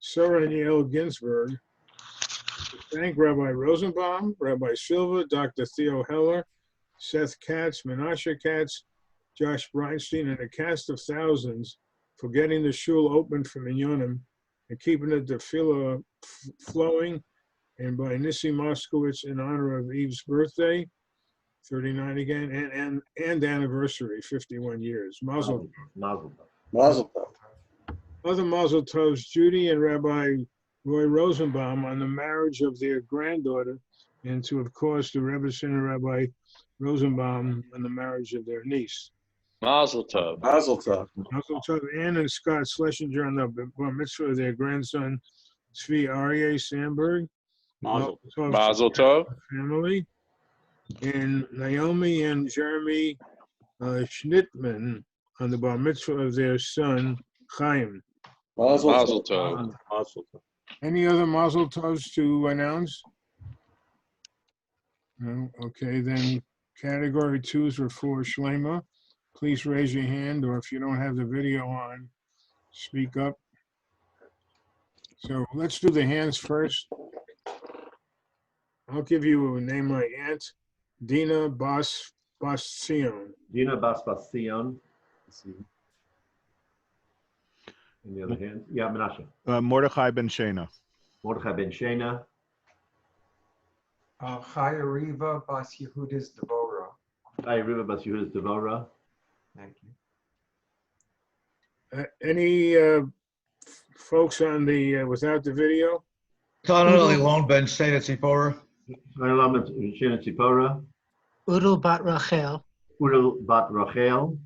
Soren Yael Ginsburg, to thank Rabbi Rosenbaum, Rabbi Silva, Dr. Theo Heller, Seth Katz, Menashe Katz, Josh Breinstein, and a cast of thousands for getting the shul open for Minyonim and keeping the tefillah flowing, and by Nissi Moskowitz in honor of Eve's birthday, 39 again, and anniversary, 51 years. Mazel tov. Mazel tov. Other mazel tovs, Judy and Rabbi Roy Rosenbaum on the marriage of their granddaughter, and to, of course, the Rebbetzin and Rabbi Rosenbaum on the marriage of their niece. Mazel tov. Mazel tov. Mazel tov. Ann and Scott Schlesinger on the bar mitzvah of their grandson, Tzvi Aryeh Sandberg. Mazel tov. Mazel tov. Family. And Naomi and Jeremy Schnittman on the bar mitzvah of their son, Chaim. Mazel tov. Mazel tov. Any other mazel tovs to announce? No? Okay, then category 2s are for Shlema. Please raise your hand, or if you don't have the video on, speak up. So let's do the hands first. I'll give you a name my aunt, Dina Bastion. Dina Bastion. In the other hand, yeah, Menashe. Mordechai ben Shena. Mordechai ben Shena. Chaya Riva Bas Yehudis Devora. Chaya Riva Bas Yehudis Devora. Thank you. Any folks on the without the video? Tanel Elon ben Shena Tzipora. Tanel ben Shena Tzipora. Udal bat Rachel. Udal bat Rachel.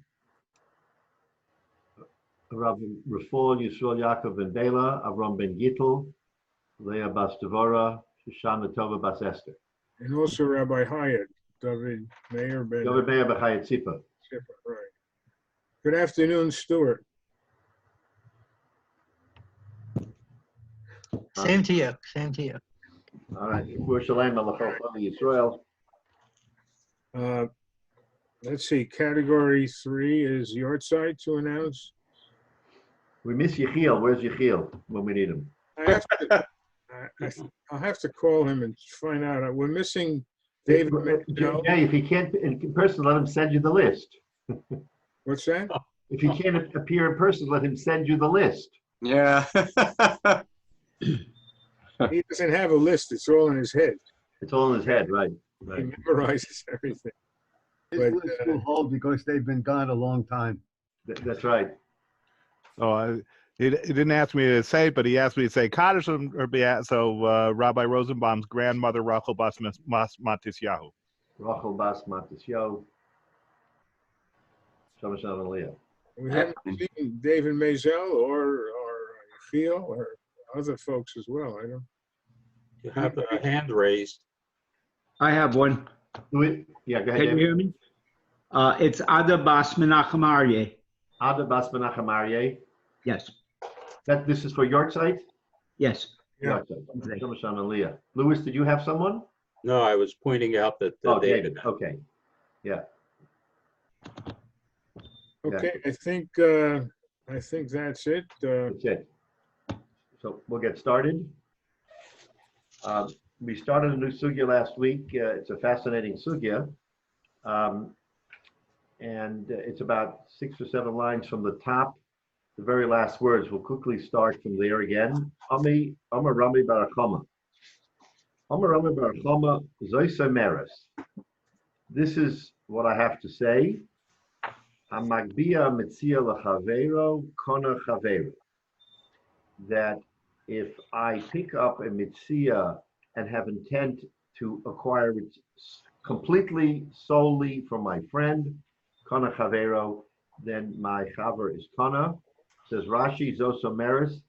Rabbi Rafal Yisrael Yaakov ben Bela. Avram ben Gittel. Leah Bas Devora. Shoshana Tova Bas Esther. And also Rabbi Hyatt, David Meir ben. David Meir ben Hyatt Tzipa. Right. Good afternoon, Stuart. Same to you. Same to you. All right. Yerushalayim Malachot Yisrael. Let's see. Category 3 is your side to announce. We miss Yechiel. Where's Yechiel when we need him? I'll have to call him and find out. We're missing David. Yeah, if he can't in person, let him send you the list. What's that? If he can't appear in person, let him send you the list. Yeah. He doesn't have a list. It's all in his head. It's all in his head, right? He memorizes everything. His list will hold because they've been gone a long time. That's right. Oh, he didn't ask me to say it, but he asked me to say Kaddish. So Rabbi Rosenbaum's grandmother, Rachel Bas Matisyahu. Rachel Bas Matisyahu. Shalom Shalom Aliyah. We haven't seen David Mazel or Yechiel or other folks as well. I don't. You have a hand raised. I have one. Yeah, go ahead. Can you hear me? It's Ada Bas Menachem Aryeh. Ada Bas Menachem Aryeh. Yes. This is for your site? Yes. Yeah. Shalom Shalom Aliyah. Louis, did you have someone? No, I was pointing out that David. Okay. Yeah. Okay, Yeah. I think that's it. That's it. So we'll get started. We started a new sugya last week. It's a fascinating sugya. And it's about 6 or 7 lines from the top. The very last words. We'll quickly start from there again. Ami Rami Barachama. Ami Rami Barachama Zoysa Meres. This is what I have to say. Hamagbia Metzia Lachavero Kona Chavero. That if I pick up a Metzia and have intent to acquire it completely, solely from my friend, Kona Chavero, then my Chaver is Kona. Says Rashi, Zoso Meres,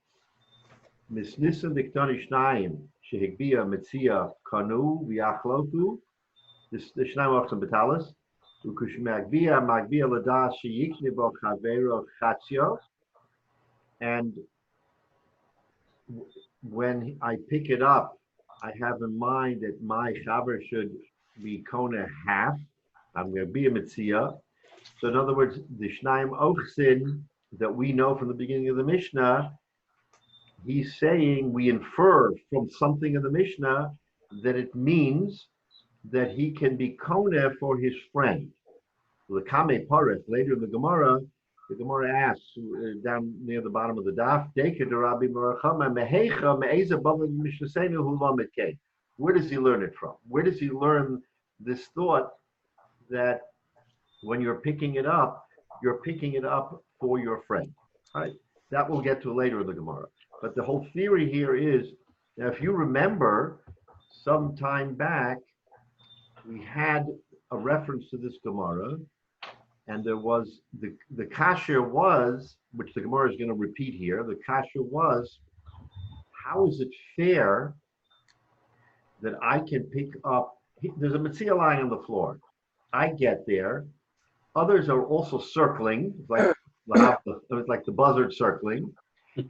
Misnissen Diktoni Shnayim, Shehigbia Metzia Kanu, Viachloku, the Shnayim Ochsen Betalis, Ukushmagbia, Magbia Lada, Sheyiknibo Chavero Chatzio, and when I pick it up, I have in mind that my Chaver should be Kona half. I'm going to be a Metzia. So in other words, the Shnayim Ochsin that we know from the beginning of the Mishnah he's saying we infer from something in the Mishnah that it means that he can be koneh for his friend. L'kame pareth, later in the Gemara asks down near the bottom of the daf, Deka de Rabbi Merachama mehecha me'eza bava mishnasenu hu lamed kei. Where does he learn it from? Where does he learn this thought that when you're picking it up for your friend? Right? That we'll get to later in the Gemara. But the whole theory here is, now if you remember, some time back, we had a reference to this Gemara, and there was, the kasha was, which the Gemara is going to repeat here, the kasha was, how is it fair that I can pick up, there's a Metzia lying on the floor. I get there, others are also circling, like the buzzard circling,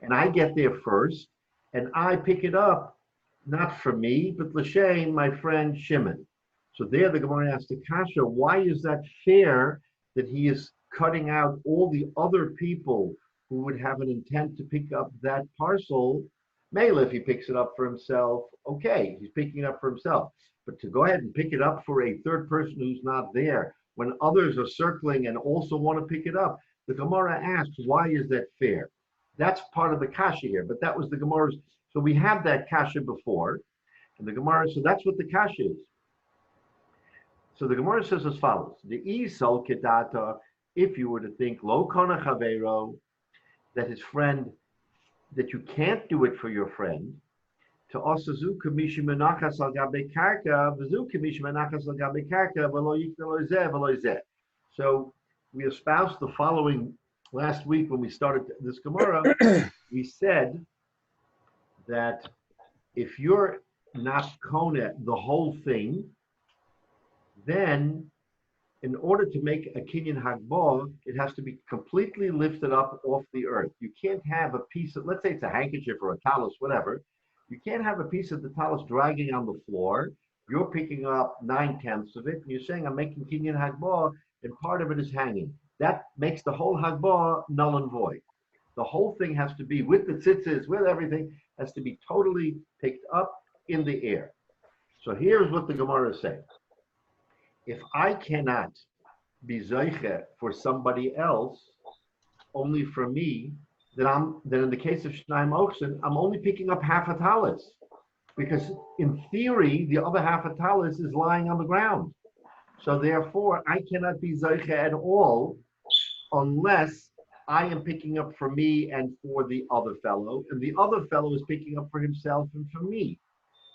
and I get there first, and I pick it up, not for me, but l'shem, my friend Shimon. So there the Gemara asks the kasha, why is that fair that he is cutting out all the other people who would have an intent to pick up that parcel? Mela, if he picks it up for himself, okay, he's picking it up for himself. But to go ahead and pick it up for a third person who's not there, when others are circling and also want to pick it up, the Gemara asks, why is that fair? That's part of the kasha here, but that was the Gemara's. So we have that kasha before, and the Gemara, so that's what the kasha is. So the Gemara says as follows: the isol kedata, if you were to think lo kona chavero, that his friend, that you can't do it for your friend, to osazu kamishi menachas al gabe karka, v'zu kamishi menachas al gabe karka, v'lo yikna lo zeh, v'lo zeh. So we espoused the following last week when we started this Gemara. We said that if you're not kona the whole thing, then in order to make a kinyan hagbah, it has to be completely lifted up off the earth. You can't have a piece of, let's say it's a handkerchief or a talus, whatever. You can't have a piece of the talus dragging on the floor. You're picking up 9/10 of it, and you're saying, I'm making kinyan hagbah, and part of it is hanging. That makes the whole hagbah null and void. The whole thing has to be, with the tzitzis, with everything, has to be totally picked up in the air. So here's what the Gemara is saying. If I cannot be zoiche for somebody else, only for me, then in the case of Shnaim Oxen, I'm only picking up half a talus, because in theory the other half a talus is lying on the ground. So therefore, I cannot be zoiche at all unless I am picking up for me and for the other fellow, and the other fellow is picking up for himself and for me.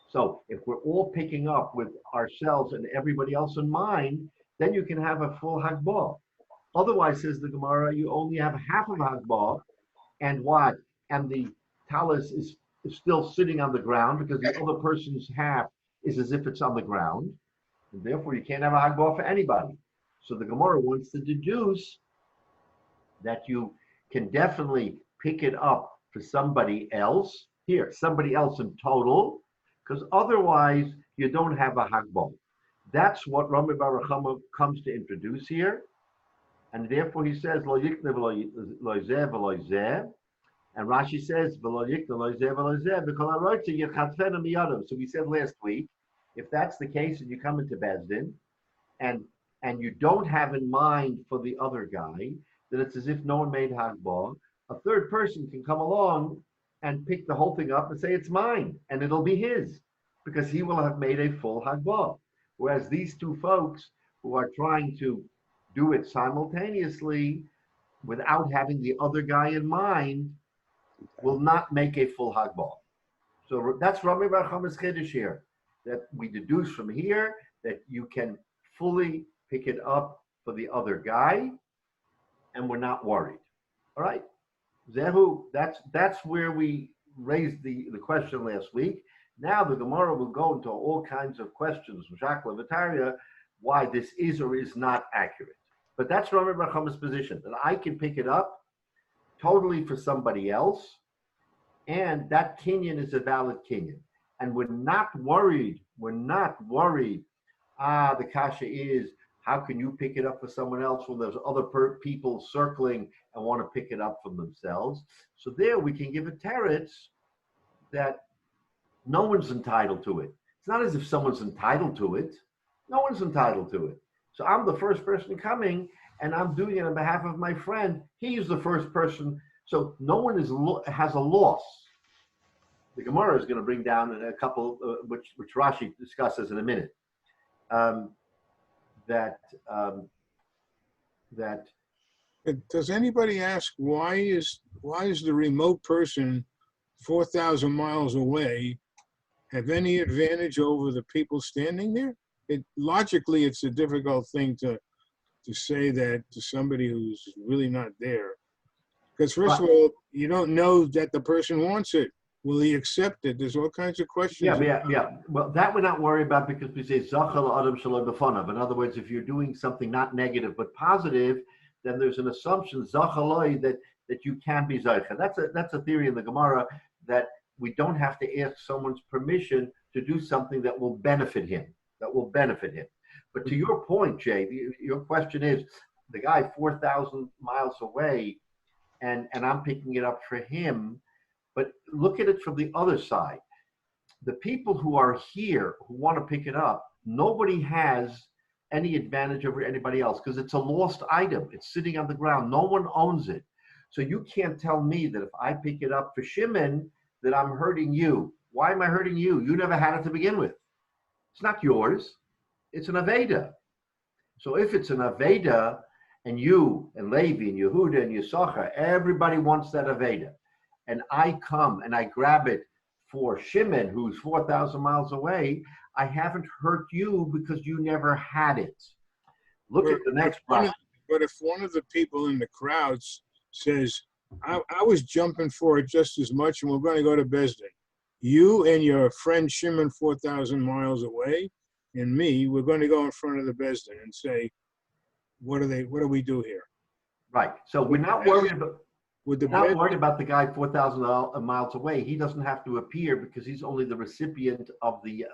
So if we're all picking up with ourselves and everybody else in mind, then you can have a full hagbah. Otherwise, says the Gemara, you only have half of a hagbah, and what? And the talus is still sitting on the ground because the other person's half is as if it's on the ground. And therefore, you can't have a hagbah for anybody. So the Gemara wants to deduce that you can definitely pick it up for somebody else. Here, somebody else in total, because otherwise you don't have a hagbah. That's what Rabbi Baruch Chama comes to introduce here, and therefore he says lo yikne v'lo zeh v'lo zeh, and Rashi says v'lo yikne v'lo zeh v'lo zeh v'kol harotze yichatfenu miyadav. So we said last week, if that's the case and you come into Beis Din, and you don't have in mind for the other guy, then it's as if no one made hagbah. A third person can come along and pick the whole thing up and say it's mine, and it'll be his, because he will have made a full hagbah. Whereas these two folks who are trying to do it simultaneously without having the other guy in mind will not make a full hagbah. So that's Rabbi Bar Chama's chiddush here, that we deduce from here that you can fully pick it up for the other guy, and we're not worried. All right? Zehu, that's where we raised the question last week. Now the Gemara will go into all kinds of questions, why this is or is not accurate. But that's Rabbi Bar Chama's position, that I can pick it up totally for somebody else, and that kinyan is a valid kinyan. And we're not worried. The kasha is, how can you pick it up for someone else when there's other people circling and want to pick it up for themselves? So there we can give a teretz that no one's entitled to it. It's not as if someone's entitled to it. No one's entitled to it. So I'm the first person coming, and I'm doing it on behalf of my friend. He's the first person. So no one has a loss. The Gemara is going to bring down a couple, which Rashi discusses in a minute. Does anybody ask why is the remote person 4,000 miles away have any advantage over the people standing there? Logically, it's a difficult thing to say that to somebody who's really not there. Because first of all, you don't know that the person wants it. Will he accept it? There's all kinds of questions. Yeah. Well, that we're not worried about because we say Zachal Adam Shalom B'fanav. In other words, if you're doing something not negative but positive, then there's an assumption Zachaloi that you can be Zaycha. That's a theory in the Gemara that we don't have to ask someone's permission to do something that will benefit him. But to your point, Jay, your question is the guy 4,000 miles away, and I'm picking it up for him. But look at it from the other side. The people who are here who want to pick it up, nobody has any advantage over anybody else because it's a lost item. It's sitting on the ground. No one owns it. So you can't tell me that if I pick it up for Shimon, that I'm hurting you. Why am I hurting you? You never had it to begin with. It's not yours. It's an Aveda. So if it's an Aveda, and you and Levi and Yehuda and Yisachar, everybody wants that Aveda. And I come and I grab it for Shimon, who's 4,000 miles away, I haven't hurt you because you never had it. Look at the next part. But if one of the people in the crowds says, I was jumping for it just as much and we're going to go to Besdin. You and your friend Shimon 4,000 miles away and me, we're going to go in front of the Besdin and say, what do we do here? Right. So we're not worried about... We're not worried about the guy 4,000 miles away. He doesn't have to appear because he's only the recipient of the.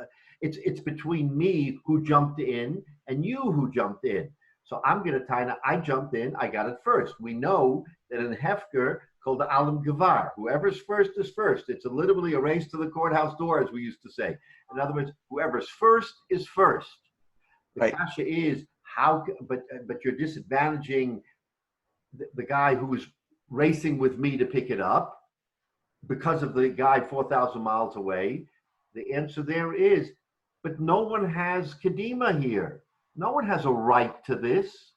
It's between me who jumped in and you who jumped in. So I'm going to tie. I jumped in. I got it first. We know that in Hefker called the Alam Gavar, whoever's first is first. It's literally a race to the courthouse door, as we used to say. In other words, whoever's first is first. The kasha is how, but you're disadvantaging the guy who is racing with me to pick it up because of the guy 4,000 miles away. The answer there is, but no one has Kedima here. No one has a right to this.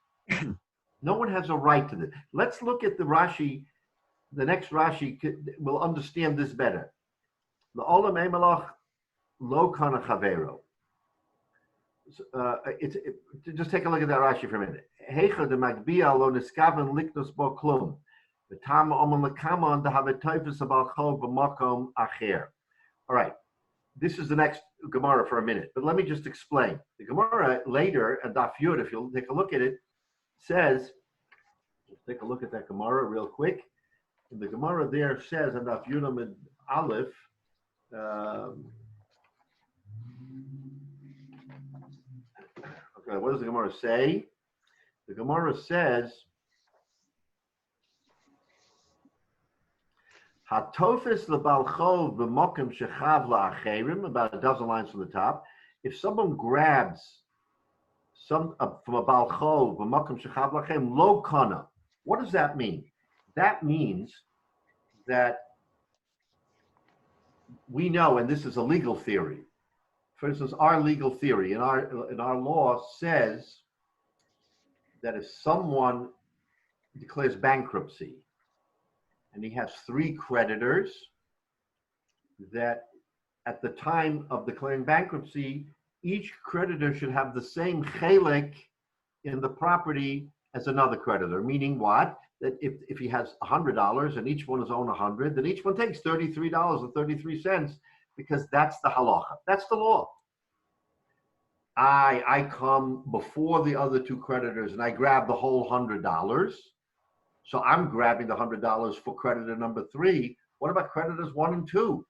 No one has a right to this. Let's look at the Rashi. The next Rashi will understand this better. The Olam Emelach Lo Kana Chavero. Just take a look at that Rashi for a minute. Heicha de Magbia Lo Niskaven Liknos Bo Klum. All right, this is the next Gemara for a minute, but let me just explain. The Gemara later, and Daf Yud, if you'll take a look at it, says, let's take a look at that Gemara real quick. And the Gemara there says, and Daf Yud Amid Aleph, okay, what does the Gemara say? The Gemara says, Hatofis lebalchov b'mokim shechav la'acherim, about a dozen lines from the top. If someone grabs from a balchov b'mokim shechav la'acherim lo kana, what does that mean? That means that we know, and this is a legal theory. For instance, our legal theory in our law says that if someone declares bankruptcy, and he has 3 creditors, that at the time of declaring bankruptcy, each creditor should have the same chelek in the property as another creditor. Meaning what? That if he has $100 and each one is owned 100, then each one takes $33.33 because that's the halacha. That's the law. I come before the other 2 creditors and I grab the whole $100. So I'm grabbing the $100 for creditor number 3. What about creditors 1 and 2?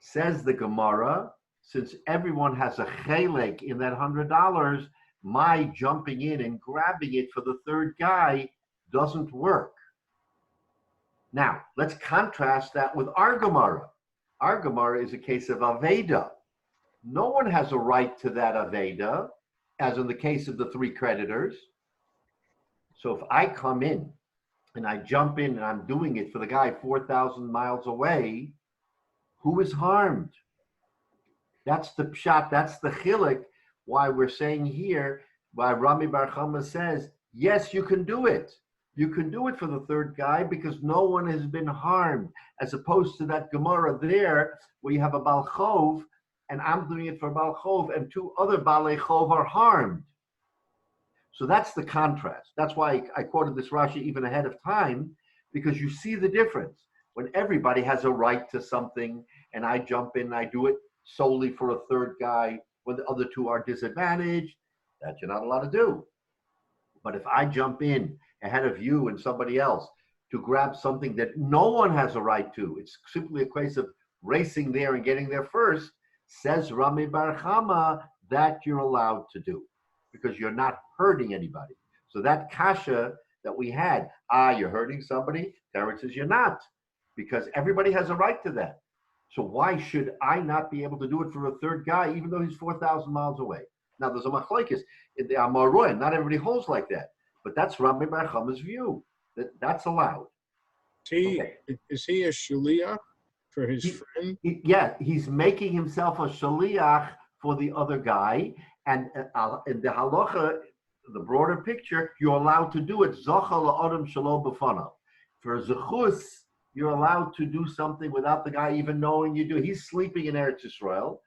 Says the Gemara, since everyone has a chelek in that $100, my jumping in and grabbing it for the 3rd guy doesn't work. Now, let's contrast that with our Gemara. Our Gemara is a case of Aveda. No one has a right to that Aveda, as in the case of the three creditors. So if I come in and I jump in and I'm doing it for the guy 4,000 miles away, who is harmed? That's the pshat, that's the chilik, why we're saying here, why Rami Bar Chama says, yes, you can do it. You can do it for the third guy because no one has been harmed, as opposed to that Gemara there where you have a Baal Chov, and I'm doing it for Baal Chov, and two other Baalei Chov are harmed. So that's the contrast. That's why I quoted this Rashi even ahead of time, because you see the difference. When everybody has a right to something, and I jump in and I do it solely for a third guy, when the other two are disadvantaged, that you're not allowed to do. But if I jump in ahead of you and somebody else to grab something that no one has a right to, it's simply a case of racing there and getting there first, says Rami Bar Chama, that you're allowed to do, because you're not hurting anybody. So that kasha that we had, you're hurting somebody, Terence says you're not, because everybody has a right to that. So why should I not be able to do it for a third guy, even though he's 4,000 miles away? Now there's a machlokes in the Amaroim. Not everybody holds like that, but that's Rabbi Bar Chama's view, that's allowed. Is he a shaliach for his friend? He's making himself a shaliach for the other guy, and in the halacha, the broader picture, you're allowed to do it. Zocha la'adam shelo b'fanav. For zechus, you're allowed to do something without the guy even knowing you do. He's sleeping in Eretz Yisrael.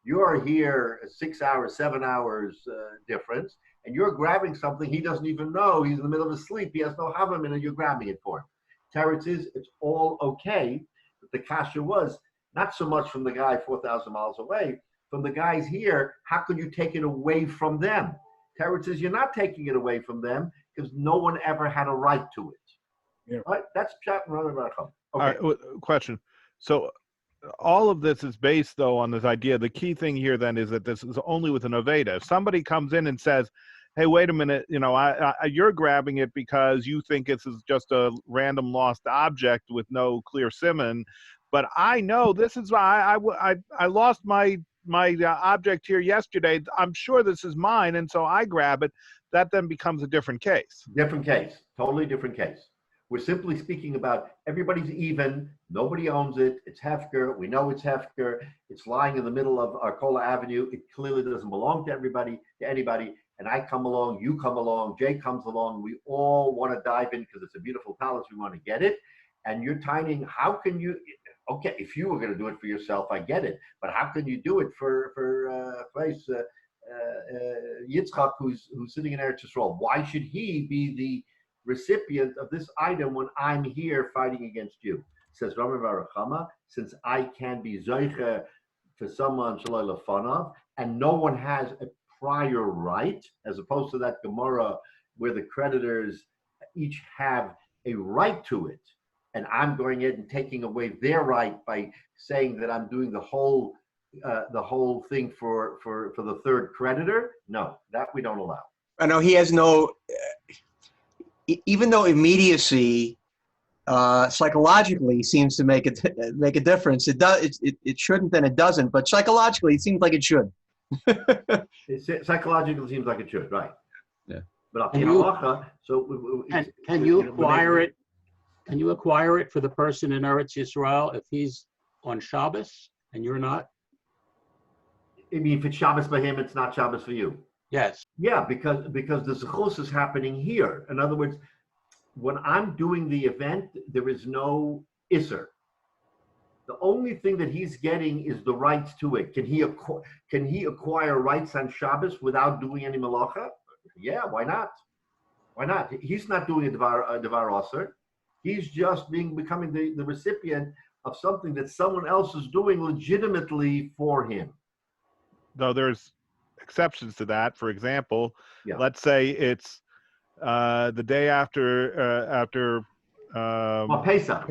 You're here 6 hours, 7 hours difference, and you're grabbing something he doesn't even know. He's in the middle of his sleep. He has no havamina, and you're grabbing it for him. Teretz is, it's all okay. But the kasha was not so much from the guy 4,000 miles away, from the guys here, how could you take it away from them? Teretz says you're not taking it away from them because no one ever had a right to it. Yeah. Right? That's Pshat and Rabbi Bar Chama. Okay. All right, question. So all of this is based, though, on this idea. The key thing here, then, is that this is only with an Aveda. If somebody comes in and says, hey, wait a minute, you're grabbing it because you think this is just a random lost object with no clear siman, but I know this is I lost my object here yesterday. I'm sure this is mine, and so I grab it. That then becomes a different case. Different case. Totally different case. We're simply speaking about everybody's even. Nobody owns it. It's Hefker. We know it's Hefker. It's lying in the middle of Arcola Avenue. It clearly doesn't belong to anybody. And I come along, you come along, Jay comes along. We all want to dive in because it's a beautiful palace. We want to get it. And you're timing, how can you, okay, if you were going to do it for yourself, I get it. But how can you do it for Yitzchak, who's sitting in Eretz Yisrael? Why should he be the recipient of this item when I'm here fighting against you? Says Rabbi Bar Chama, since I can be zoiche for someone shaloi lefanav, and no one has a prior right, as opposed to that Gemara where the creditors each have a right to it, and I'm going in and taking away their right by saying that I'm doing the whole thing for the third creditor. No, that we don't allow. I know he has no. Even though immediacy psychologically seems to make a difference, it does. It shouldn't, and it doesn't. But psychologically, it seems like it should. Psychologically, seems like it should, right? Yeah. But Can you acquire it? Can you acquire it for the person in Eretz Yisrael if he's on Shabbos and you're not? I mean, if it's Shabbos for him, it's not Shabbos for you. Yes. Yeah, because the zechus is happening here. In other words, when I'm doing the event, there is no isser. The only thing that he's getting is the rights to it. Can he acquire rights on Shabbos without doing any malacha? Yeah, why not? Why not? He's not doing a devar aser. He's just becoming the recipient of something that someone else is doing legitimately for him. Though there's exceptions to that. For example, let's say it's the day after Pesach.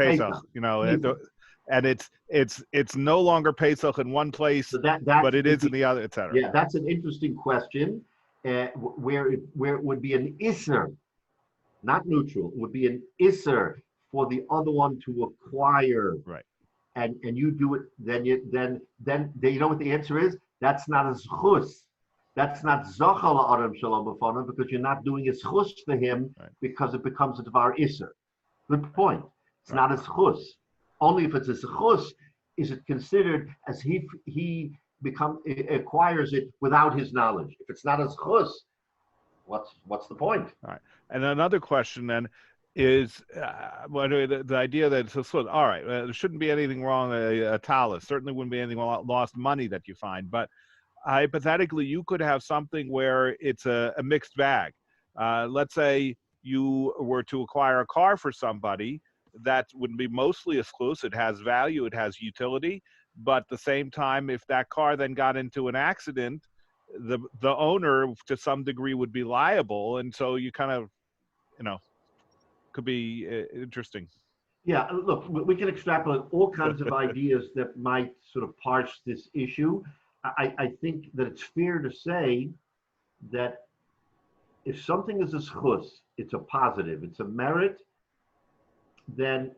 And it's no longer Pesach in one place, so but it is in the other, etc. Yeah, that's an interesting question, where it would be an isser, not neutral. It would be an isser for the other one to acquire and you do it, then you know what the answer is? That's not a zchus. That's not zochal adam shalom b'fanav, because you're not doing a zchus for him, because it becomes a dvar iser. Good point. It's not a zchus. Only if it's a zchus is it considered as he acquires it without his knowledge. If it's not a zchus, what's the point? All right. And another question then is the idea that it's a zchus. All right, there shouldn't be anything wrong with a talus. Certainly wouldn't be anything lost money that you find, but hypothetically, you could have something where it's a mixed bag. Let's say you were to acquire a car for somebody that would be mostly a zchus. It has value, it has utility, but at the same time, if that car then got into an accident, the owner to some degree would be liable, and so you kind of, could be interesting. Yeah, look, we can extrapolate all kinds of ideas that might sort of parse this issue. I think that it's fair to say that if something is a zchus, it's a positive, it's a merit, then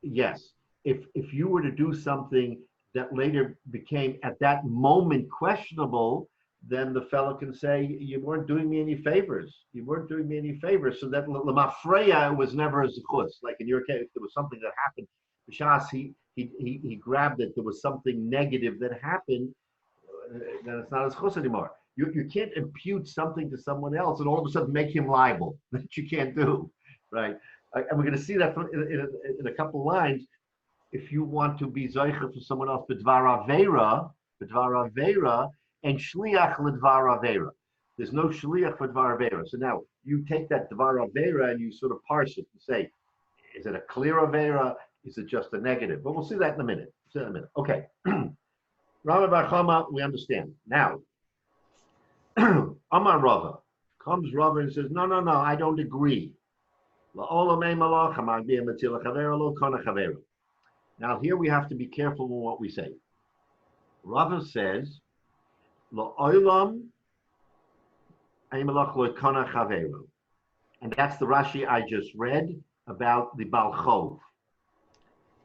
yes. If you were to do something that later became at that moment questionable, then the fellow can say, you weren't doing me any favors. You weren't doing me any favors. So that lemafreya was never a zchus. Like in your case, if there was something that happened, b'shas he grabbed it, there was something negative that happened, then it's not a zchus anymore. You can't impute something to someone else and all of a sudden make him liable. That you can't do, right? And we're going to see that in a couple of lines. If you want to be zoicha for someone else, b'dvar avera, and shliach l'dvar avera. There's no shliach for dvar avera. So now you take that dvar avera and you sort of parse it and say, is it a clear avera? Is it just a negative? But we'll see that in a minute. Okay. Rabbi Bar Chama, we understand. Now, Amar Rava. Comes Rava and says, no, I don't agree. Now here we have to be careful with what we say. Rava says, and that's the Rashi I just read about the Baal Chov,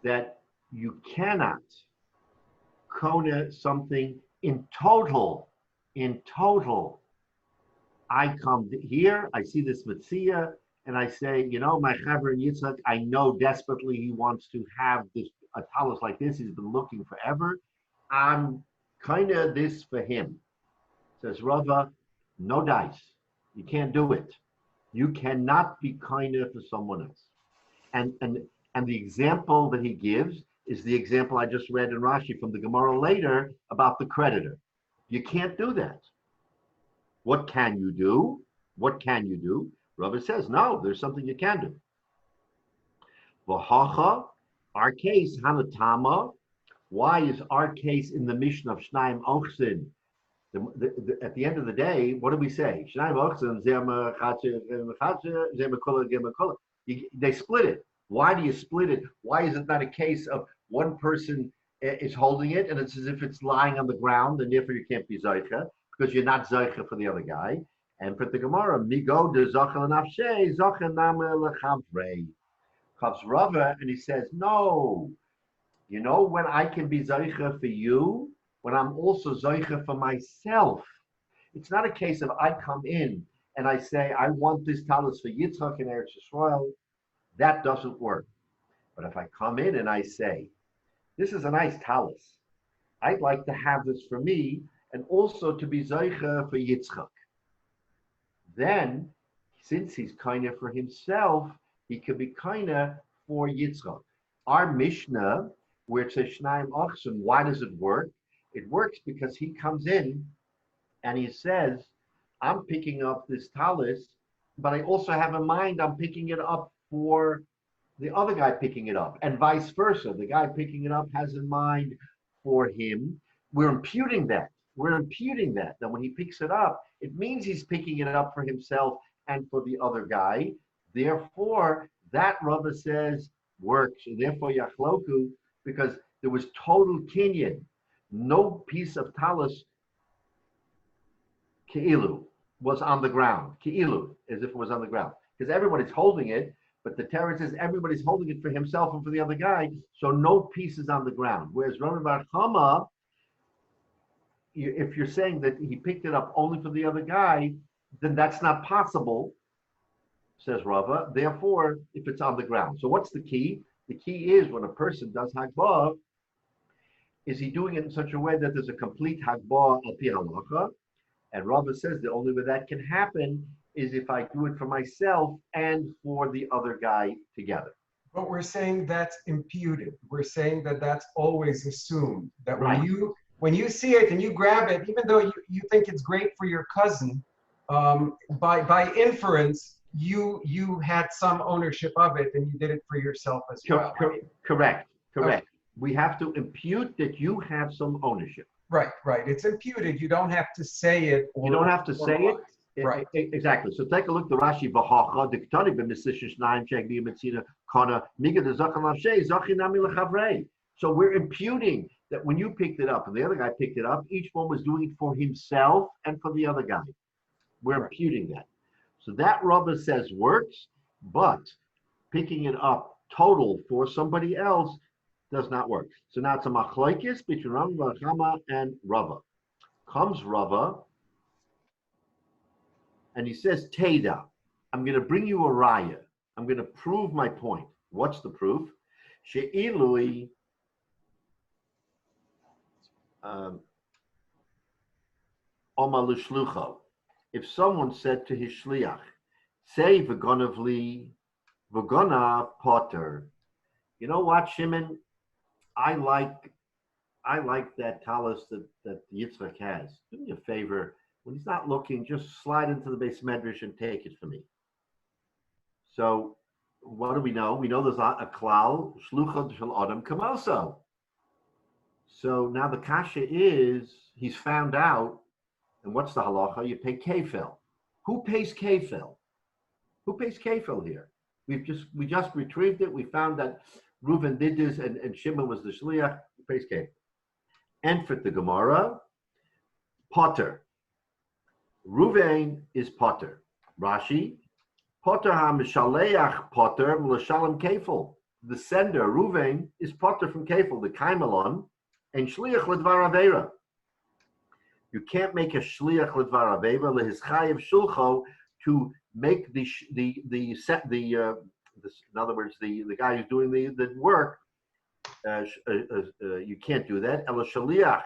that you cannot kona something in total. I come here, I see this Metzia, and I say, my Chaver Yitzchak, I know desperately he wants to have this a talus like this. He's been looking forever. I'm kind of this for him. Says Rava, no dice. You can't do it. You cannot be kinder for someone else. And the example that he gives is the example I just read in Rashi from the Gemara later about the creditor. You can't do that. What can you do? Rava says, no, there's something you can do. V'hacha, our case, Hanatama. Why is our case in the mission of Shnaim Ochsin? At the end of the day, what do we say? Shnaim Ochsin, they split it. Why do you split it? Why is it not a case of one person is holding it and it's as if it's lying on the ground and therefore you can't be Zaycha because you're not Zaycha for the other guy? And for the Gemara, Migo de Zachel Nafshe, Zachel Name Lechavre. Comes Rava and he says, no. You know when I can be Zaycha for you? When I'm also Zaycha for myself. It's not a case of I come in and I say, I want this talus for Yitzchak and Eretz Yisrael. That doesn't work. But if I come in and I say, this is a nice talus. I'd like to have this for me and also to be Zaycha for Yitzchak. Then, since he's kinda for himself, he could be kinda for Yitzchak. Our Mishnah, where it says Shnaim Ochsen, why does it work? It works because he comes in and he says, I'm picking up this talus, but I also have in mind I'm picking it up for the other guy picking it up, and vice versa. The guy picking it up has in mind for him. We're imputing that. That when he picks it up, it means he's picking it up for himself and for the other guy. Therefore, that Rava says works. And therefore, Yachloku, because there was total kinyan. No piece of talus, Ke'ilu, was on the ground. Ke'ilu, as if it was on the ground. Because everybody's holding it, But the Torah says everybody's holding it for himself and for the other guy, so no piece is on the ground. Whereas Rabbi Bar Chama, if you're saying that he picked it up only for the other guy, then that's not possible, says Rava. Therefore, if it's on the ground. So what's the key? The key is when a person does Hagbah, is he doing it in such a way that there's a complete Hagbah al pi halacha? And Rava says the only way that can happen is if I do it for myself and for the other guy together. But we're saying that's imputed. We're saying that that's always assumed. That Right. when you see it and you grab it, even though you think it's great for your cousin, by inference, you had some ownership of it and you did it for yourself as well. Correct. Okay. We have to impute that you have some ownership. Right. It's imputed. You don't have to say it. You don't have to say it. Right. Exactly. So take a look at the Rashi V'hacha, the Ketani b'misishish nine sheg b'yimetzina kana miga de zachan lavshei zachin nami lechavrei. So we're imputing that when you picked it up and the other guy picked it up, each one was doing it for himself and for the other guy. We're imputing that. So that Rava says works, but picking it up total for somebody else does not work. So now it's a machlokes between Rabbi Bar Chama and Rava. Comes Rava, and he says, Teda, I'm going to bring you a raya. I'm going to prove my point. What's the proof? She'ilui Oma l'shlucho. If someone said to his shliach, say v'gonavli v'gona potter, you know what, Shimon, I like that talis that Yitzchak has. Do me a favor. When he's not looking, just slide into the base medrash and take it for me. So what do we know? We know there's a klal, shluchot shel adam kamoso. So now the kasha is, he's found out, and what's the halacha? You pay kefil. Who pays kefil? Who pays kefil here? We just retrieved it. We found that Reuven did this, and Shimon was the shliach. Who pays kefil? And for the Gemara, potter. Reuven is potter. Rashi, potter ha-mishaleach potter m'lashalem kefil. The sender, Reuven, is potter from kefil, the kaimelon, and shliach ledvar aveira. You can't make a shliach ledvar aveira lehischayev shulcho to make in other words, the guy who's doing the work. You can't do that. Ela shaliach.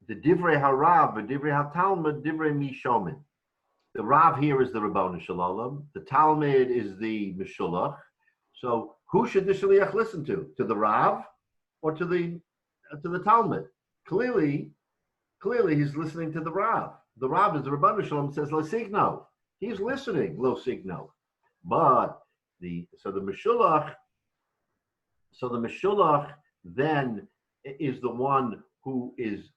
The divrei harav, the divrei hatalmud, divrei mishomin. The rav here is the Rabbanu Shalom. The talmud is the mishulach. So who should the shaliach listen to? To the rav or to the talmud? Clearly, he's listening to the rav. The rav is the Rabbanu Shalom, says lo signo. He's listening lo signo. But the mishulach then is the one who is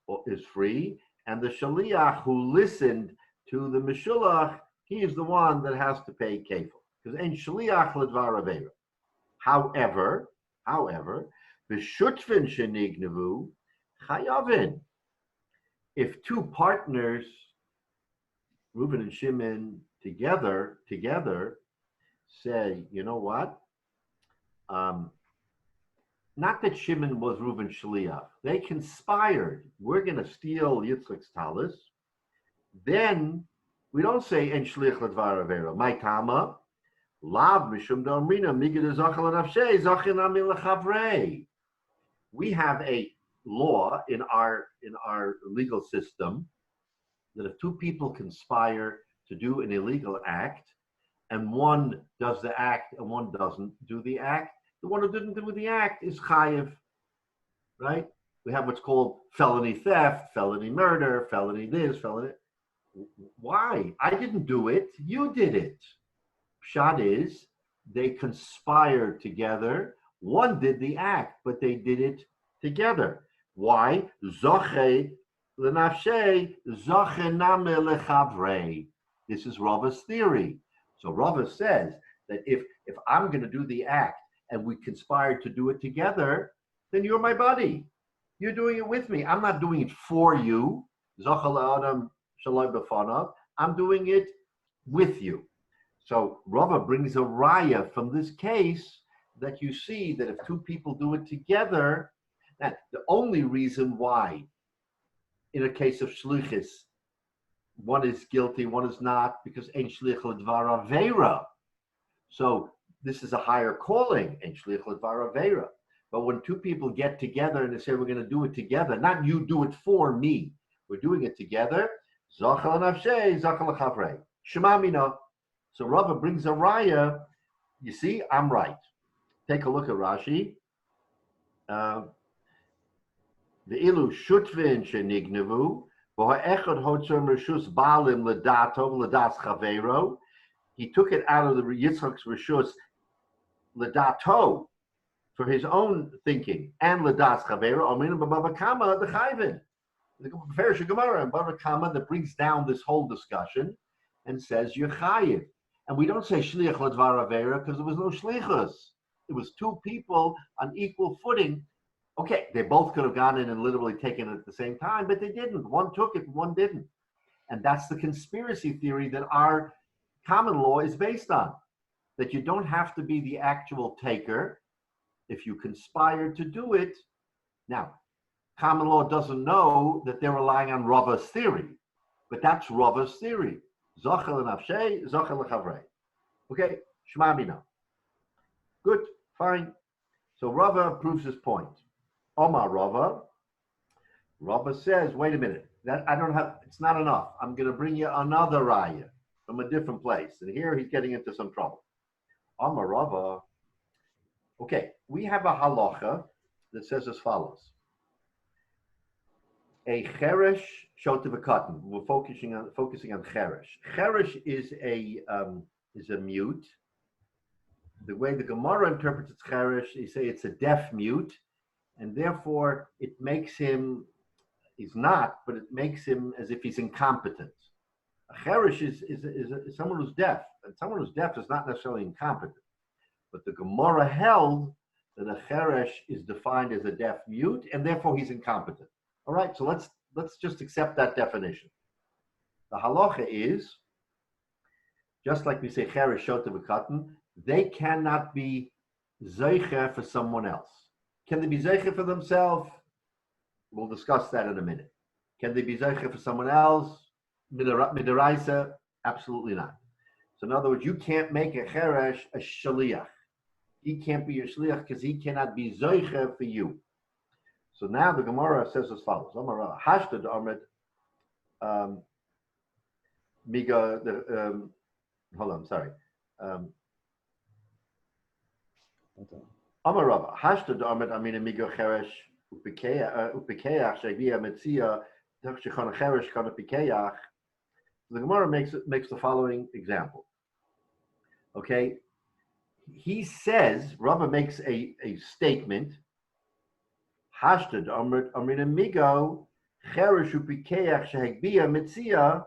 free, and the shaliach who listened to the mishulach, he is the one that has to pay kefil, because ein shaliach ledvar aveira. However, the shutfin shenignevu chayavin. If two partners, Reuven and Shimon, together say, you know what? Not that Shimon was Reuven's shliach. They conspired. We're going to steal Yitzchak's talis. Then we don't say en shliach ledvar avera. My tama lav mishum domrina migid zachal nafshei zachin ami lechavrei. We have a law in our legal system that if two people conspire to do an illegal act, and one does the act and one doesn't do the act, the one who didn't do the act is chayiv, right? We have what's called felony theft, felony murder, felony this, felony. Why? I didn't do it. You did it. Pshat is they conspired together. One did the act, but they did it together. Why? Zoche lenafshei, zoche name lechavrei. This is Rava's theory. So Rava says that if I'm going to do the act and we conspired to do it together, then you're my buddy. You're doing it with me. I'm not doing it for you. I'm doing it with you. So Rava brings a raya from this case that you see that if two people do it together, that the only reason why in a case of shlichus, one is guilty, one is not, because ein shlich l'dvar aveira. So this is a higher calling, ein shlich l'dvar aveira. But when two people get together and they say we're going to do it together, not you do it for me, we're doing it together. Zachal nafshei, zachal chavrei. Shema mina. So Rava brings a raya. You see, I'm right. Take a look at Rashi. The ilu shutvin shenignevu. He took it out of the Yitzchak's Rishus Ledato for his own thinking, and Ledas Chavera, Omin Bava Kama, the Chayvin. The Ferish Gemara and Bava Kama that brings down this whole discussion and says, you're Chayiv. And we don't say Shliach Ledvar Avera because there was no Shlichus. It was two people on equal footing. Okay, they both could have gone in and literally taken it at the same time, but they didn't. One took it, one didn't. And that's the conspiracy theory that our common law is based on, that you don't have to be the actual taker if you conspire to do it. Now, common law doesn't know that they're relying on Rava's theory, but that's Rava's theory. Zachel nafshei, zachel chavrei. Okay, shema mina. Good, fine. So Rava proves his point. Omar Rava. Rava says, wait a minute, that I don't have, it's not enough. I'm going to bring you another raya from a different place. And here he's getting into some trouble. Omar Rava. Okay, we have a halacha that says as follows. A cheresh shotev katan. We're focusing on cheresh. Cheresh is a mute. The way the Gemara interprets its cheresh, they say it's a deaf mute. And therefore, it makes him, he's not, but it makes him as if he's incompetent. A cheresh is someone who's deaf, and someone who's deaf is not necessarily incompetent. But the Gemara held that a cheresh is defined as a deaf mute, and therefore he's incompetent. All right, so let's just accept that definition. The halacha is, just like we say cheresh shotev katan, they cannot be zeicher for someone else. Can they be zeicher for themselves? We'll discuss that in a minute. Can they be zeicher for someone else? Midaraisa? Absolutely not. So in other words, you can't make a cheresh a shaliach. He can't be your shaliach because he cannot be zeicher for you. So now the Gemara says as follows. Hashtad Ahmed Miga, hold on, sorry. Amar Rava, Hashtad Ahmed Amina Miga Cheresh Upikeach Shegia Metzia Shechana Cheresh Kana Pikeach. The Gemara makes the following example. Okay, he says, Rava makes a statement. Hashtad Ahmed Amina Migo Cheresh Upikeach Shegia Metzia.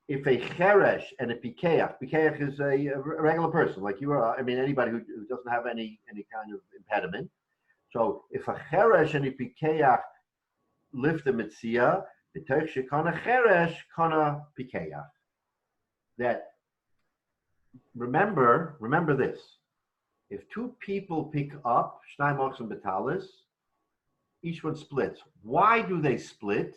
If a cheresh and a pikeach is a regular person like you are, I mean anybody who doesn't have any kind of impediment. So if a cheresh and a pikeach lift the metzia, the terch kana cheresh kana pikeach. That remember this: if two people pick up shnai mochs and betalis, each one splits. Why do they split?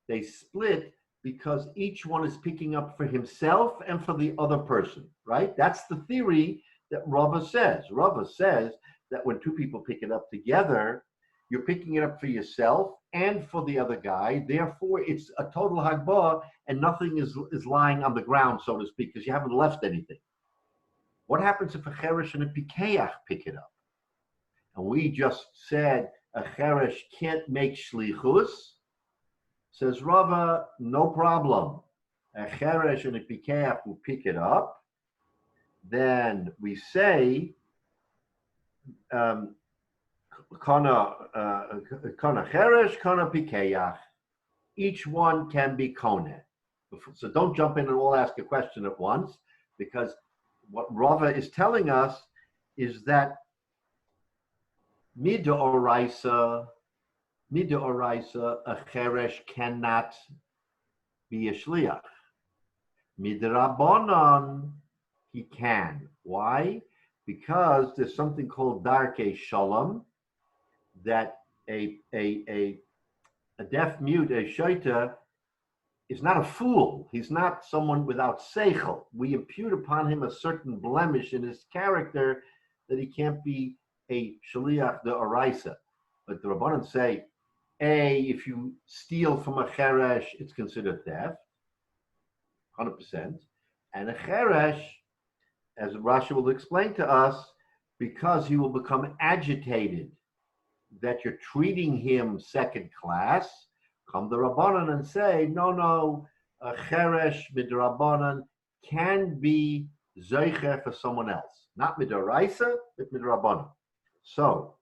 They split because each one is picking up for himself and for the other person, right? That's the theory that Rava says. Rava says that when two people pick it up together, you're picking it up for yourself and for the other guy. Therefore, it's a total hagbah and nothing is lying on the ground, so to speak, because you haven't left anything. What happens if a cheresh and a pikeach pick it up? And we just said a cheresh can't make shlichus. Says Rava, no problem. A cheresh and a pikeach will pick it up. Then we say, kana cheresh, kana pikeach. Each one can be kone. So don't jump in and all ask a question at once, because what Rava is telling us is that midoraisa, a cheresh cannot be a shliach. Midrabanan, He can. Why? Because there's something called darkei shalom, that a deaf mute, a shaita, is not a fool. He's not someone without seichel. We impute upon him a certain blemish in his character that he can't be a shaliach de oraisa. But the Rabbanan say, if you steal from a cheresh, it's considered theft, 100%. And a cheresh, as Rashi will explain to us, because he will become agitated that you're treating him second class, come the Rabbanan and say, no, a cheresh midrabanan can be zeicher for someone else. Not midoraisa, but midrabanan. So,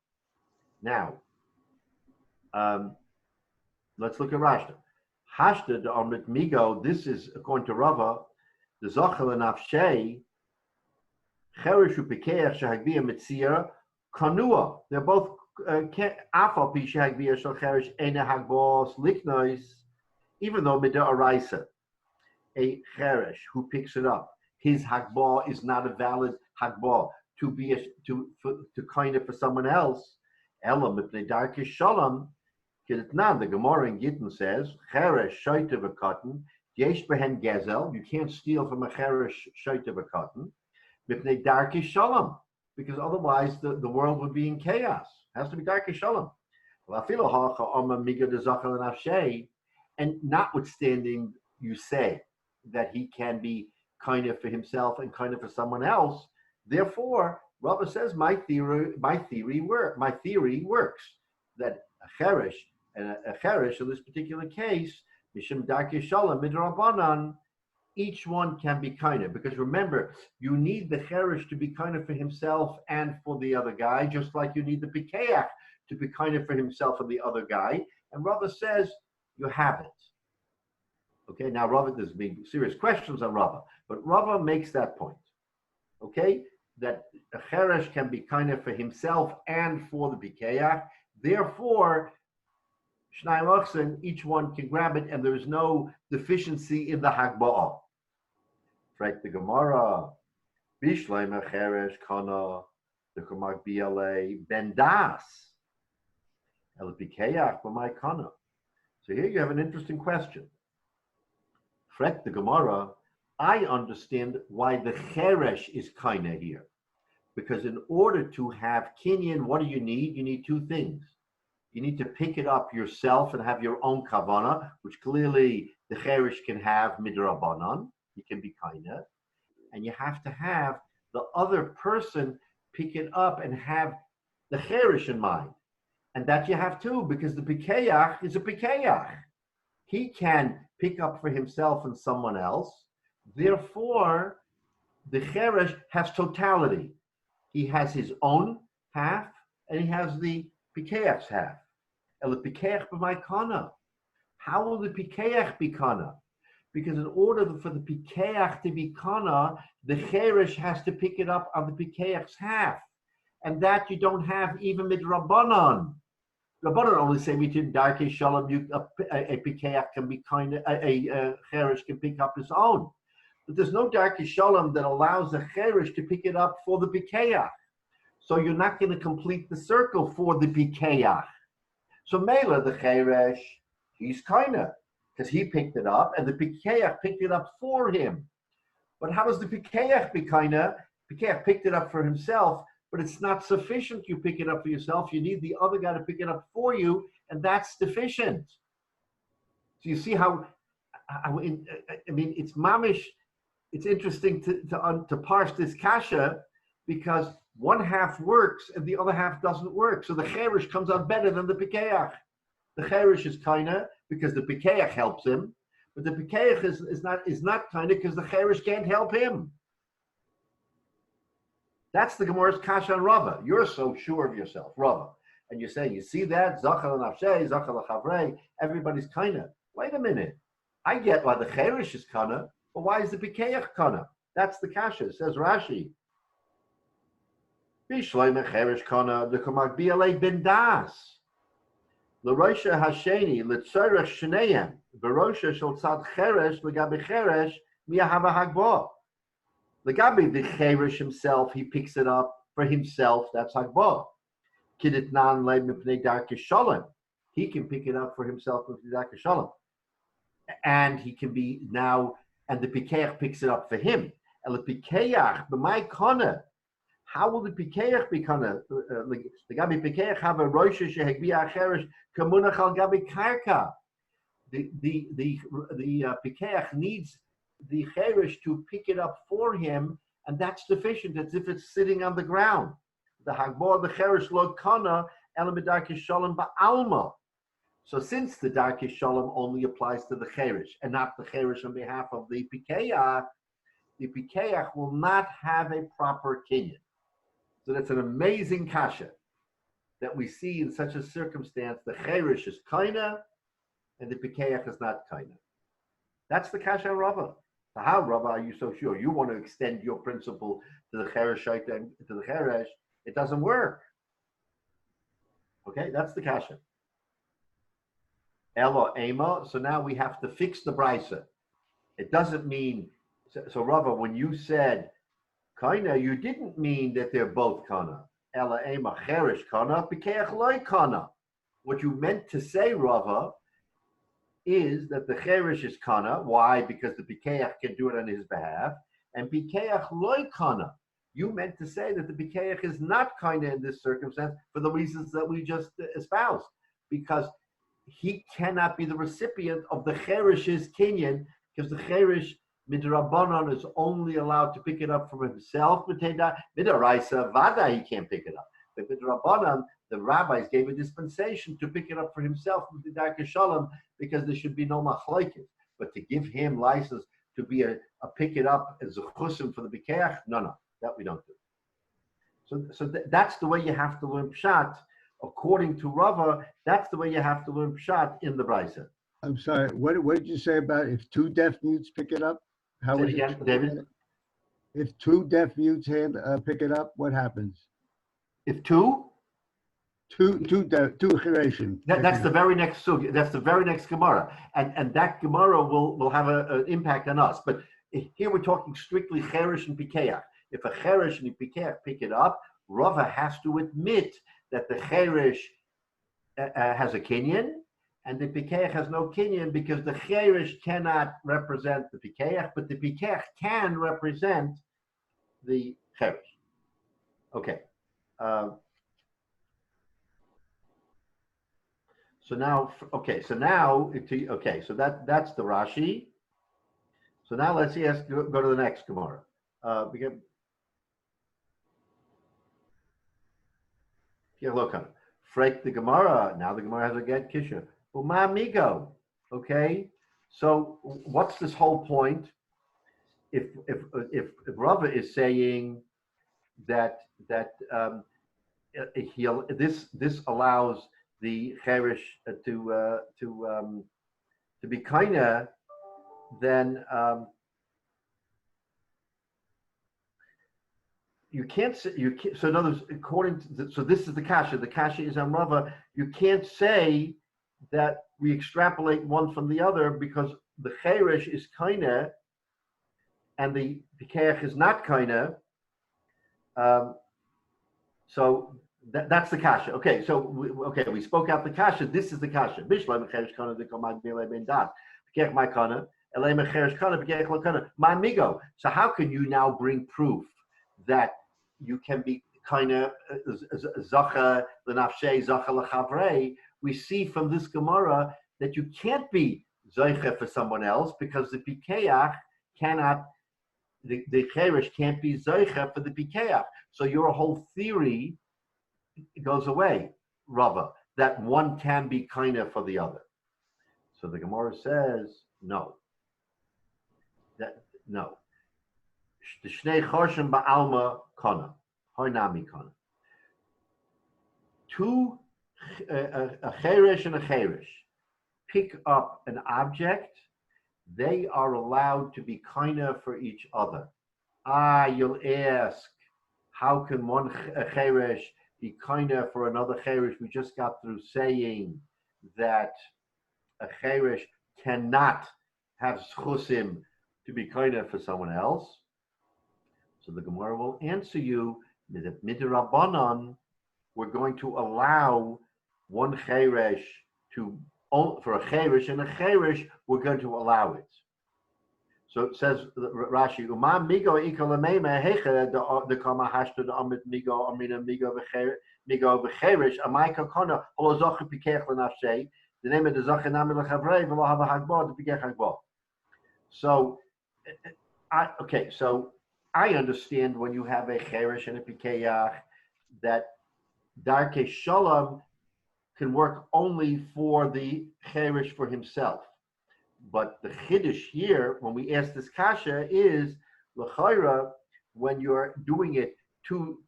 now, let's look at Rashta. Hashta de Amrit Migo, this is, according to Rava, the Zochel and Afshei, cheresh upikeach shehagbiya mitzira, kanua. They're both afal pi shehagbiya shel cheresh ena hagbos liknois, even though midah araisa, a cheresh who picks it up, his hagbah is not a valid hagbah to kind of for someone else. Elam mipnei darkei shalom. The Gemara in Gittin says, cheresh shoyte v'katan, yesh behen gezel. You can't steal from a cheresh shoyte v'katan. Mipnei darkei shalom, because otherwise the world would be in chaos. It has to be darkei shalom. And notwithstanding, you say that he can be kind of for himself and kind of for someone else. Therefore, Rava says my theory works. That a cheresh and a cheresh in this particular case, mishum darkei shalom midrabanan, each one can be kinder. Because remember, you need the cheresh to be kinder for himself and for the other guy, just like you need the pikeach to be kinder for himself and the other guy. And Rava says you have it. Okay, now Rava, there's big serious questions on Rava, but Rava makes that point. Okay, that a cheresh can be kinder for himself and for the pikeach. Therefore, Shnai Machzin, each one can grab it, and there is no deficiency in the hagba'ah. Right, the Gemara, Bishleim Cheresh Kana, the Kamak BLA, Bendas, El Pikeach B'mai Kana. So here you have an interesting question. Frek the Gemara, I understand why the Cheresh is Kana here. Because in order to have Kinyan, what do you need? You need two things. You need to pick it up yourself and have your own kavana, which clearly the cheresh can have midrabanan. He can be kaina, and you have to have the other person pick it up and have the cheresh in mind, and that you have too, because the pikeach is a pikeach. He can pick up for himself and someone else. Therefore, the cheresh has totality. He has his own half, and he has the pikeach's half. How will the pikeach be kana? Because in order for the pikeach to be kana, the cheresh has to pick it up on the pikeach's half, and that you don't have even with Rabbanan. Rabbanan only say we did darkei shalom. A pikeach can be kind. A cheresh can pick up his own, but there's no darkei shalom that allows the cheresh to pick it up for the pikeach. So you're not going to complete the circle for the pikeach. So Mela, the cheresh, he's kinda, because he picked it up, and the pikeach picked it up for him. But how does the pikeach be kinda? Pikeach picked it up for himself, but it's not sufficient. You pick it up for yourself. You need the other guy to pick it up for you, and that's deficient. So you see how I mean, it's mamish. It's interesting to parse this kasha, because one half works and the other half doesn't work. So the cheresh comes out better than the pikeach. The cheresh is kinda because the pikeach helps him, but the pikeach is not kinda because the cheresh can't help him. That's the Gemara's kasha on Rava. You're so sure of yourself, Rava, and you're saying, you see that zachal nafshei, zachal chavrei, everybody's kinda. Wait a minute, I get why the cheresh is kinda, but why is the pikeach kinda? That's the kasha. Says Rashi. Bishleim cheresh kana the kamak BLA bendas. L'roisha hasheni l'tzorech shneihem v'roisha shel tzad cheresh l'gabe cheresh miyahava hagbah. Legabi the cherish himself, he picks it up for himself. That's Hagbah. Kiditnan le mipnei darkei shalom. He can pick it up for himself with darkei shalom, and he can be now. And the pikeach picks it up for him. And the pikeach b'may kana. How will the pikeach be kana? The gabi pikeach have a rosh shehegbiya cherish kamunach al gabi karka. The pikeach needs the cherish to pick it up for him, and that's sufficient. As if it's sitting on the ground. The hagbor the cherish lo kana elamidakei shalom ba'alma. So since the darkei shalom only applies to the cherish and not the cherish on behalf of the pikeach will not have a proper kinyan. So that's an amazing kasha that we see in such a circumstance. The cherish is kaina and the pikeach is not kaina. That's the kasha Rava. So how, Rava, are you so sure? You want to extend your principle to the chereshite and to the cheresh. It doesn't work. Okay, that's the kasha. Elo ema. So now we have to fix the brisa. It doesn't mean so Rava, when you said kana, you didn't mean that they're both kana. Elo ema cherish kana, pikeach loy kana. What you meant to say, Rava, is that the cherish is kana. Why? Because the pikeach can do it on his behalf, and pikeach loy kana. You meant to say that the pikeach is not kana in this circumstance for the reasons that we just espoused, because he cannot be the recipient of the cherish's kinyan, because the cherish midrabanan is only allowed to pick it up from himself. Midaraisa vada, he can't pick it up. But midrabanan, the rabbis gave a dispensation to pick it up for himself with the darkei shalom, because there should be no machlokes. But to give him license to be a pick it up as a chusim for the pikeach, no, that we don't do. So that's the way you have to learn pshat. According to Rava, that's the way you have to learn pshat in the brisa. I'm sorry, what did you say about if two deaf mutes pick it up? How Say it is again, David? If two deaf mutes pick it up, what happens? If two cheration. That's the very next sug. That's the very next Gemara, and that Gemara will have an impact on us. But here we're talking strictly cherish and pikeach. If a cherish and a pikeach pick it up, Rava has to admit that the cherish has a kinyan, and the pikeach has no kinyan, because the cherish cannot represent the pikeach, but the pikeach can represent the cherish. Okay. So that's the Rashi. So now let's go to the next Gemara. Freak the Gemara. Now the Gemara has a get kisha. Uma amigo. Okay. So what's this whole point? If Rava is saying that this allows the cherish to be kaina, then you can't say, so in other words, so this is the kasha. The kasha is on Rava. You can't say that we extrapolate one from the other, because the cherish is kaina and the pikeach is not kaina. So that's the kasha. Okay, so we spoke out the kasha. This is the kasha. So how can you now bring proof that you can be kind of zacha l'nafshei, zacha l'chavrei? We see from this Gemara that you can't be zoicha for someone else, because the pikeach cannot, the cherish can't be zoicha for the pikeach. So your whole theory goes away, Rava, that one can be kind of for the other. So the Gemara says no. No. The shnei chorshim ba'alma kana, hoinami kana. Two, a cherish and a cherish, pick up an object. They are allowed to be kinda for each other. You'll ask, how can one cherish be kinda for another cherish? We just got through saying that a cherish cannot have schusim to be kinda for someone else. So the Gemara will answer you that midrabanan, we're going to allow one cheresh for a cheresh, and a cheresh we're going to allow it. So it says Rashi, Uma migo ikalamema heche the kama hashta the amit migo amina migo v'cheresh amaika kona holo zoche pikech l'nafshei the name of the zoche nami l'chavrei v'lo hava hagbah the pikech hagbah. So I understand when you have a cheresh and a pikeyach that darkei shalom can work only for the cheresh for himself. But the chiddush here, when we ask this kasha, is l'chayra, when you're doing it two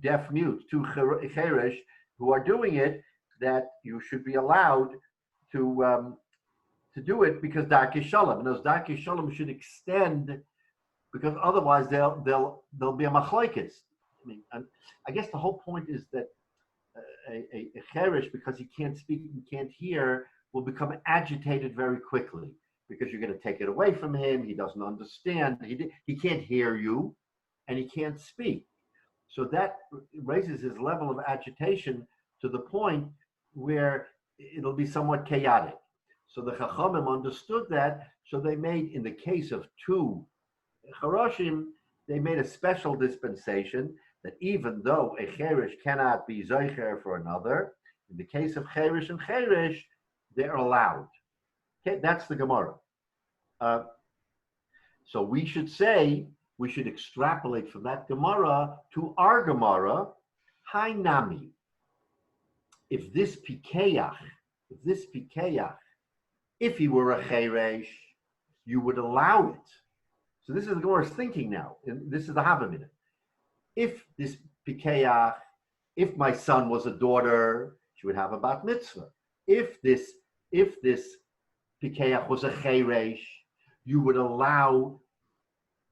deaf mutes, two cheresh who are doing it, that you should be allowed to do it because darkei shalom, and those darkei shalom should extend, because otherwise they'll be a machlokes. I mean, I guess the whole point is that a cheresh, because he can't speak and can't hear, will become agitated very quickly because you're going to take it away from him. He doesn't understand. He can't hear you, and he can't speak. So that raises his level of agitation to the point where it'll be somewhat chaotic. So the Chachamim understood that. So they made, in the case of two Charoshim, they made a special dispensation that even though a cheresh cannot be zoicher for another, in the case of cheresh and cheresh, they're allowed. Okay, that's the Gemara. So we should extrapolate from that Gemara to our Gemara, Hai Nami. If this pikeyach, if he were a cheresh, you would allow it. So this is the Gemara's thinking now, and this is the Havamina. If this pikeyach, if my son was a daughter, she would have a bat mitzvah. If this pikeyach was a cheresh, you would allow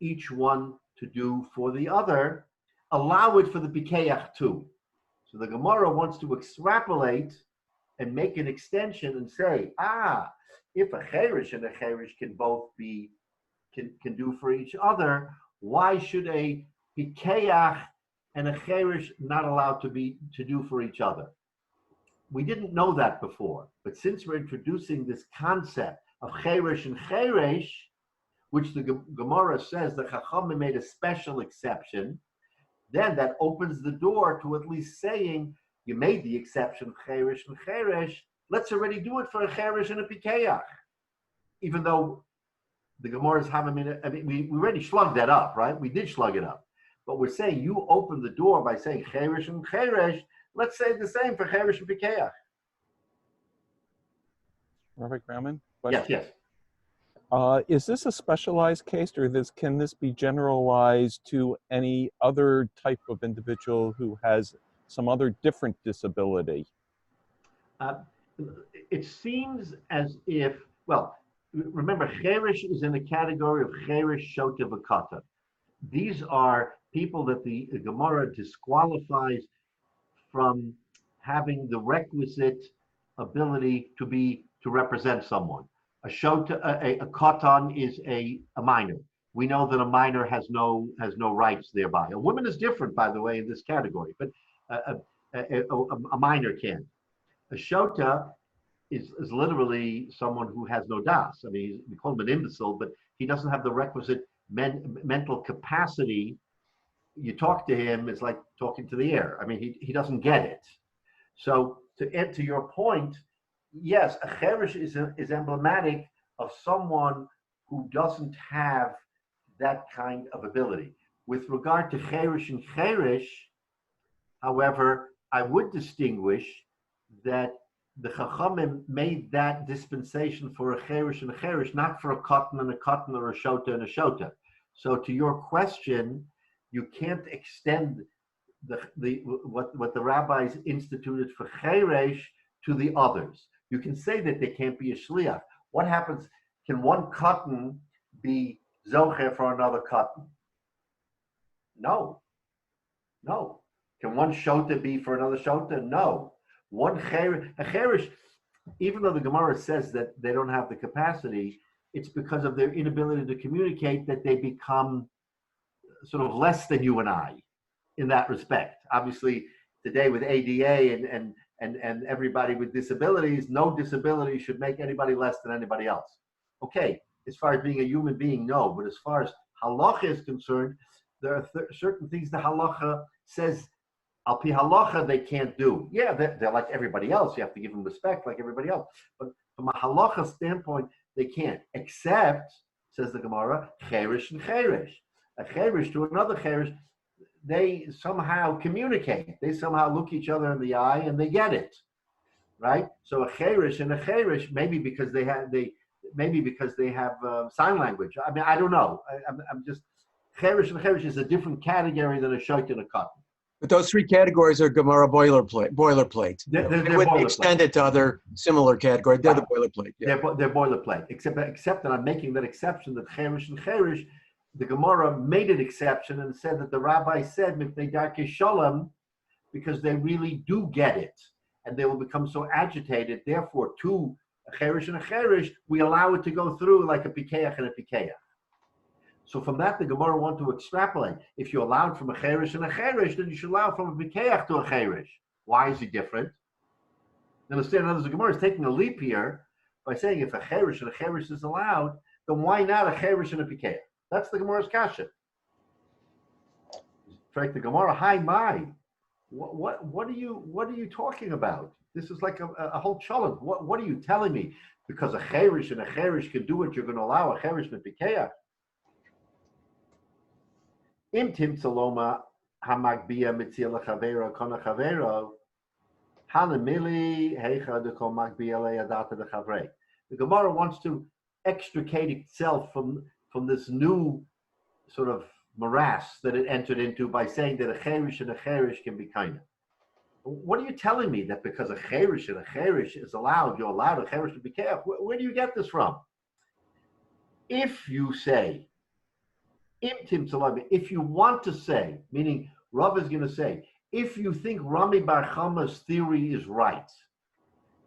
each one to do for the other, allow it for the pikeyach too. So the Gemara wants to extrapolate and make an extension and say, if a cheresh and a cheresh can both be, can do for each other, why should a pikeyach and a cheresh not allowed to do for each other? We didn't know that before, but since we're introducing this concept of cheresh and cheresh, which the Gemara says the Chachamim made a special exception, then that opens the door to at least saying, you made the exception of cheresh and cheresh, let's already do it for a cheresh and a pikeyach. Even though the Gemara's Havamina, I mean, we already slugged that up, right? We did slug it up. But we're saying you open the door by saying cheresh and cheresh, let's say the same for cheresh and pikeyach. Rabbi Grauman? Yes. Is this a specialized case, or can this be generalized to any other type of individual who has some other different disability? It seems as if, well, remember, cheresh is in the category of cheresh shota v'kata. These are people that the Gemara disqualifies from having the requisite ability to represent someone. A shota, a katan is a minor. We know that a minor has no rights thereby. A woman is different, by the way, in this category, but a minor can. A shota is literally someone who has no das. I mean, we call him an imbecile, but he doesn't have the requisite mental capacity. You talk to him, it's like talking to the air. I mean, he doesn't get it. So to add to your point, yes, a cheresh is emblematic of someone who doesn't have that kind of ability. With regard to cheresh and cheresh, however, I would distinguish that the Chachamim made that dispensation for a cheresh and a cheresh, not for a katan and a katan, or a shota and a shota. So to your question, you can't extend what the rabbis instituted for cheresh to the others. You can say that they can't be a shliach. What happens? Can one katan be zocher for another katan? No. Can one shota be for another shota? No. A cheresh, even though the Gemara says that they don't have the capacity, it's because of their inability to communicate that they become sort of less than you and I in that respect. Obviously, today with ADA and everybody with disabilities, no disability should make anybody less than anybody else. Okay, as far as being a human being, no. But as far as halacha is concerned, there are certain things the halacha says, al pi halacha, they can't do. Yeah, they're like everybody else. You have to give them respect like everybody else. But from a halacha standpoint, they can't, except, says the Gemara, cherish and cherish. A cherish to another cherish, they somehow communicate. They somehow look each other in the eye and they get it, right? So a cherish and a cherish, maybe because they have sign language. I mean, I don't know. I'm just, cherish and cherish is a different category than a shayt and a cotton. But those three categories are Gemara boilerplate. They're They wouldn't extend it to other similar categories. They're the boilerplate. Yeah. They're boilerplate, except that I'm making that exception that cherish and cherish, the Gemara made an exception and said that the rabbi said mipnei darkei shalom, because they really do get it and they will become so agitated. Therefore, to a cherish and a cherish, we allow it to go through like a pikeach and a pikeach. So from that, the Gemara want to extrapolate. If you allowed from a cherish and a cherish, then you should allow from a pikeach to a cherish. Why is he different? Understand? In other words, the Gemara is taking a leap here by saying if a cherish and a cherish is allowed, then why not a cherish and a pikeach? That's the Gemara's kasha. In fact, the Gemara, hi my, what are you talking about? This is like a whole challah. What are you telling me? Because a cherish and a cherish can do it, you're going to allow a cherish and a pikeach? Im tim saloma hamagbia mitzia lechavero kona chavero hanamili heicha de kol magbia leadata de chavrei. The Gemara wants to extricate itself from this new sort of morass that it entered into by saying that a cherish and a cherish can be kind of. What are you telling me, that because a cherish and a cherish is allowed, you're allowed a cherish to be careful? Where do you get this from? If you say, if you want to say, meaning Rav is going to say, if you think Rami Bar Chama's theory is right,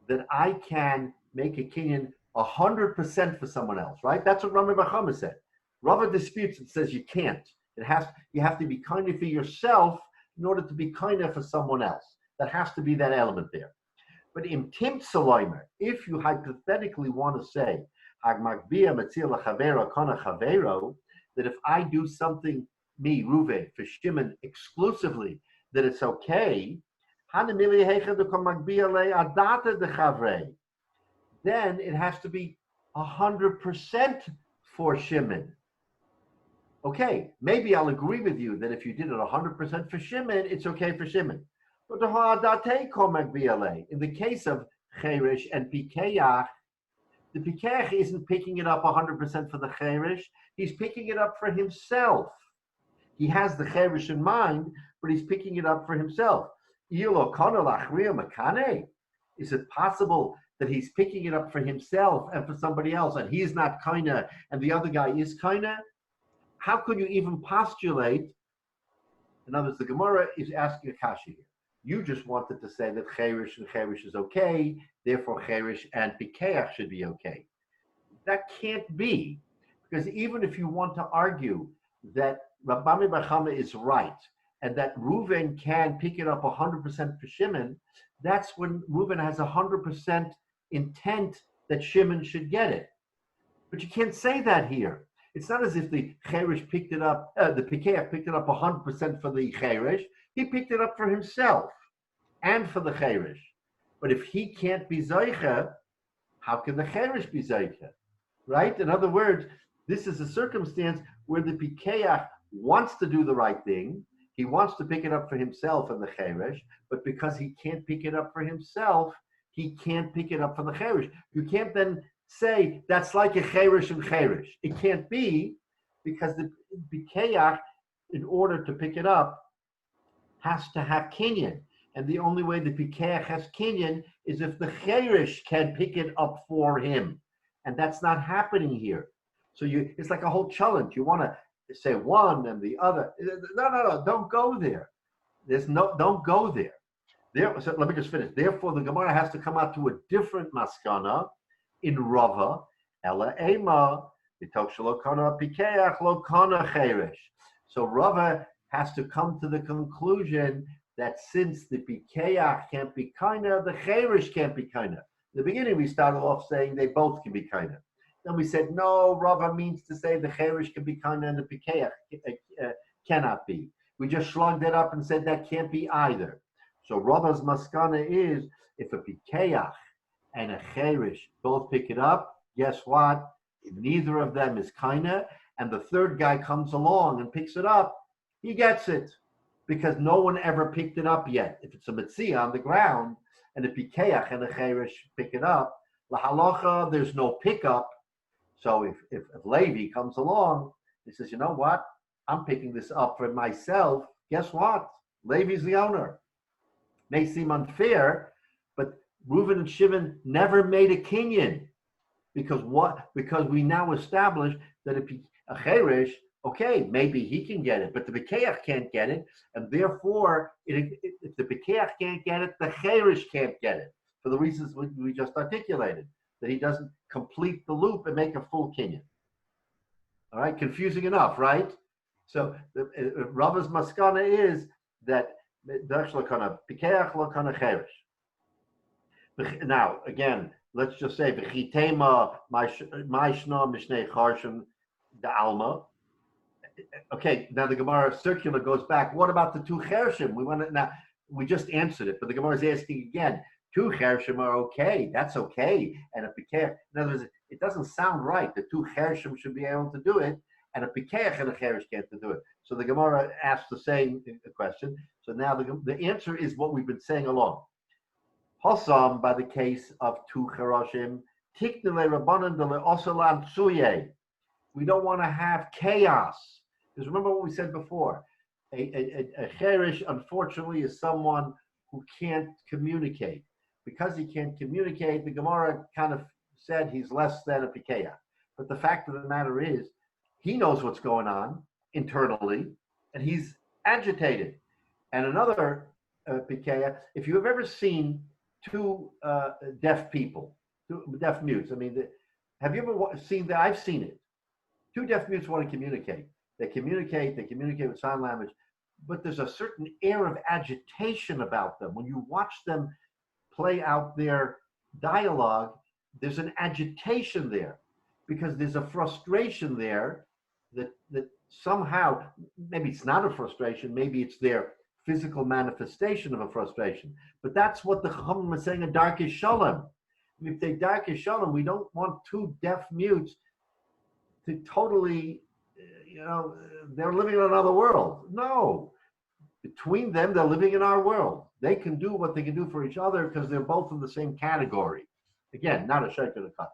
that I can make a kinyan 100% for someone else, right? That's what Rami Bar Chama said. Rav disputes and says you can't. You have to be kind for yourself in order to be kind for someone else. That has to be that element there. But in Tim Saloimer, if you hypothetically want to say, that if I do something, me, Ruve, for Shimon exclusively, that it's okay, then it has to be 100% for Shimon. Okay, maybe I'll agree with you that if you did it 100% for Shimon, it's okay for Shimon. But in the case of Cherish and Pikeach, the Pikeach isn't picking it up 100% for the Cherish, he's picking it up for himself. He has the Cherish in mind, but he's picking it up for himself. Is it possible that he's picking it up for himself and for somebody else, and he's not kaina, and the other guy is kaina? How could you even postulate? In other words, the Gemara is asking a kasha here. You just wanted to say that cherish and cherish is okay, therefore cherish and pikeach should be okay. That can't be, because even if you want to argue that Rabbi Bar Chama is right and that Reuven can pick it up 100% for Shimon, that's when Reuven has 100% intent that Shimon should get it. But you can't say that here. It's not as if the cherish picked it up, the pikeach picked it up 100% for the cherish. He picked it up for himself and for the cherish. But if he can't be zoicha, how can the cherish be zoicha? Right? In other words, this is a circumstance where the pikeach wants to do the right thing. He wants to pick it up for himself and the cherish, but because he can't pick it up for himself, he can't pick it up for the cherish. You can't then say that's like a cherish and cherish. It can't be, because the pikeach, in order to pick it up, has to have kinyan. And the only way the pikeach has kinyan is if the cherish can pick it up for him. And that's not happening here. So it's like a whole challenge. You want to say one and the other. No, don't go there. Don't go there. So let me just finish. Therefore, the Gemara has to come out to a different maskana in Rava, Ela Ema, Mitok Shelo Kana Pikeach Lo Kana Cherish. So Rava has to come to the conclusion that since the Pikeach can't be kinda, the Cherish can't be kinda. In the beginning, we started off saying they both can be kinda. Then we said, no, Rava means to say the Cherish can be kinda and the Pikeach cannot be. We just slugged it up and said that can't be either. So Rava's maskana is, if a Pikeach and a Cherish both pick it up, guess what? Neither of them is kinda, and the third guy comes along and picks it up, he gets it, because no one ever picked it up yet. If it's a Metzia on the ground, and a Pikeach and a Cherish pick it up, la halacha, there's no pickup. So if Levi comes along, he says, you know what? I'm picking this up for myself. Guess what? Levi's the owner. May seem unfair, but Reuven and Shimon never made a kinyan. Because what? Because we now established that a Cherish, okay, maybe he can get it, but the Pikeach can't get it, and therefore, if the Pikeach can't get it, the Cherish can't get it, for the reasons we just articulated, that he doesn't complete the loop and make a full kinyan. All right, confusing enough, right? So Rava's maskana is that Pikeach lokana Cherish. Now, again, let's just say v'chitema ma'ishna mishnei charshim the alma. Okay, now the Gemara circular goes back. What about the two chershim? We just answered it, but the Gemara is asking again. Two chershim are okay. That's okay. And a pikeach, in other words, it doesn't sound right. The two chershim should be able to do it, and a pikeach and a cherish can't do it. So the Gemara asks the same question. So now the answer is what we've been saying along. Hossam, by the case of two cheroshim, tiknele rabbanan dele osalam tsuye. We don't want to have chaos. Because remember what we said before. A cherish, unfortunately, is someone who can't communicate. Because he can't communicate, the Gemara kind of said he's less than a pikeach. But the fact of the matter is, he knows what's going on internally, and he's agitated. And another pikeach, if you have ever seen two deaf people, two deaf mutes, I mean, have you ever seen that? I've seen it. Two deaf mutes want to communicate. They communicate with sign language, but there's a certain air of agitation about them. When you watch them play out their dialogue, there's an agitation there because there's a frustration there that somehow, maybe it's not a frustration, maybe it's their physical manifestation of a frustration. But that's what the Chachamim is saying, a darkish shalom. If they darkish shalom, we don't want two deaf mutes to totally, they're living in another world. No. Between them, they're living in our world. They can do what they can do for each other because they're both in the same category. Again, not a sheker to cut.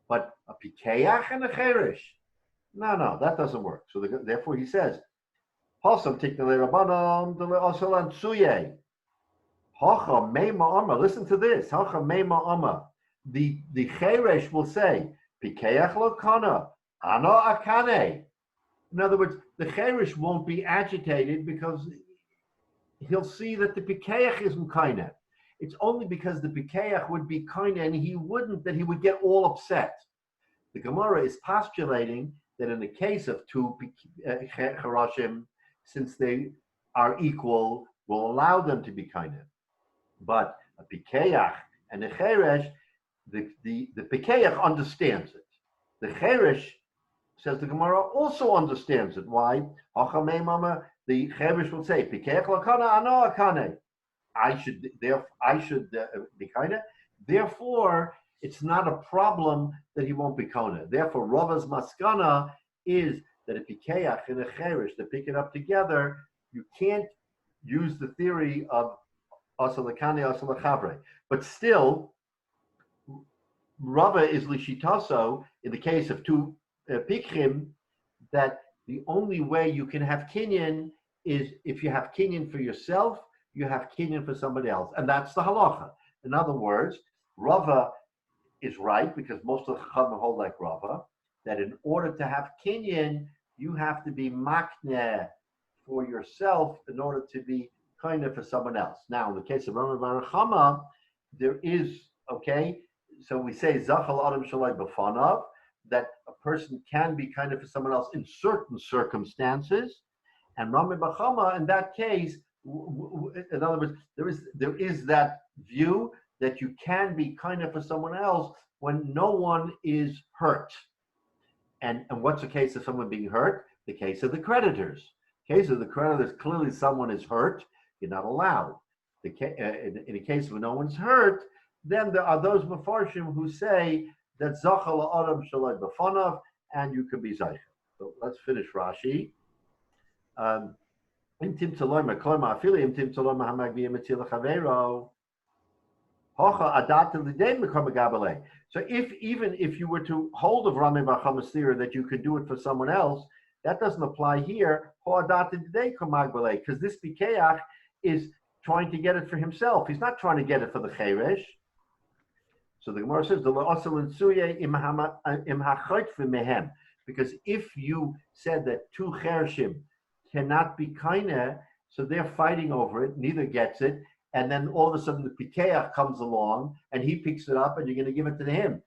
But a pikeach and a cherish, no, that doesn't work. So therefore he says, listen to this. The cherish will say, pikeach lo kana, ano akane. In other words, the cherish won't be agitated because he'll see that the pikeach isn't kinda. It's only because the pikeach would be kinda and he wouldn't that he would get all upset. The Gemara is postulating that in the case of two cheroshim, since they are equal, will allow them to be kinda. But a pikeach and a cheresh, the pikeach understands it. The cheresh, says the Gemara, also understands it. Why? The Cheresh will say, I should be kinda. Therefore, it's not a problem that he won't be kinda. Therefore, Rava's maskana is that a pikeach and a cheresh to pick it up together, you can't use the theory of asalakane asalachavre. But still, Rava is lishitaso in the case of two pikchim, that the only way you can have kinyan is if you have kinyan for yourself, you have kinyan for somebody else. And that's the halacha. In other words, Rava is right, because most of the Chachamim hold like Rava, that in order to have kinyan, you have to be makneh for yourself in order to be kind of for someone else. Now, in the case of Rabbi Bar Chama, there is, okay, so we say, Zachal Adam Shalai B'fanav, that a person can be kind of for someone else in certain circumstances, And Rami bar Chama, in that case, in other words, there is that view that you can be kinder for someone else when no one is hurt. And what's the case of someone being hurt? The case of the creditors. Case of the creditors, clearly someone is hurt, you're not allowed. In a case where no one's hurt, then there are those Mefarshim who say that Zachal Adam Shalai B'fanav, and you can be Zaycha. So let's finish Rashi. So even if you were to hold of Rami bar Chama's theory that you could do it for someone else, that doesn't apply here. Because this Pikeach is trying to get it for himself. He's not trying to get it for the Cheresh. So the Gemara says, because if you said that two Chereshim cannot be kaineh, so they're fighting over it, neither gets it, and then all of a sudden the Pikeach comes along and he picks it up and you're going to give it to him.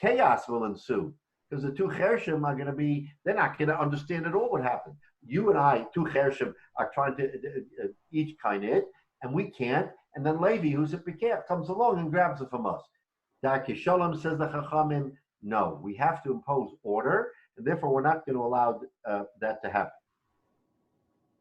Chaos will ensue. Because the two Chereshim are going to be, they're not going to understand at all what happened. You and I, two Chereshim, are trying to each kind it, and we can't. And then Levi, who's a Pikeach, comes along and grabs it from us. Darki Shalom says the Chachamim, no, we have to impose order, and therefore we're not going to allow that to happen.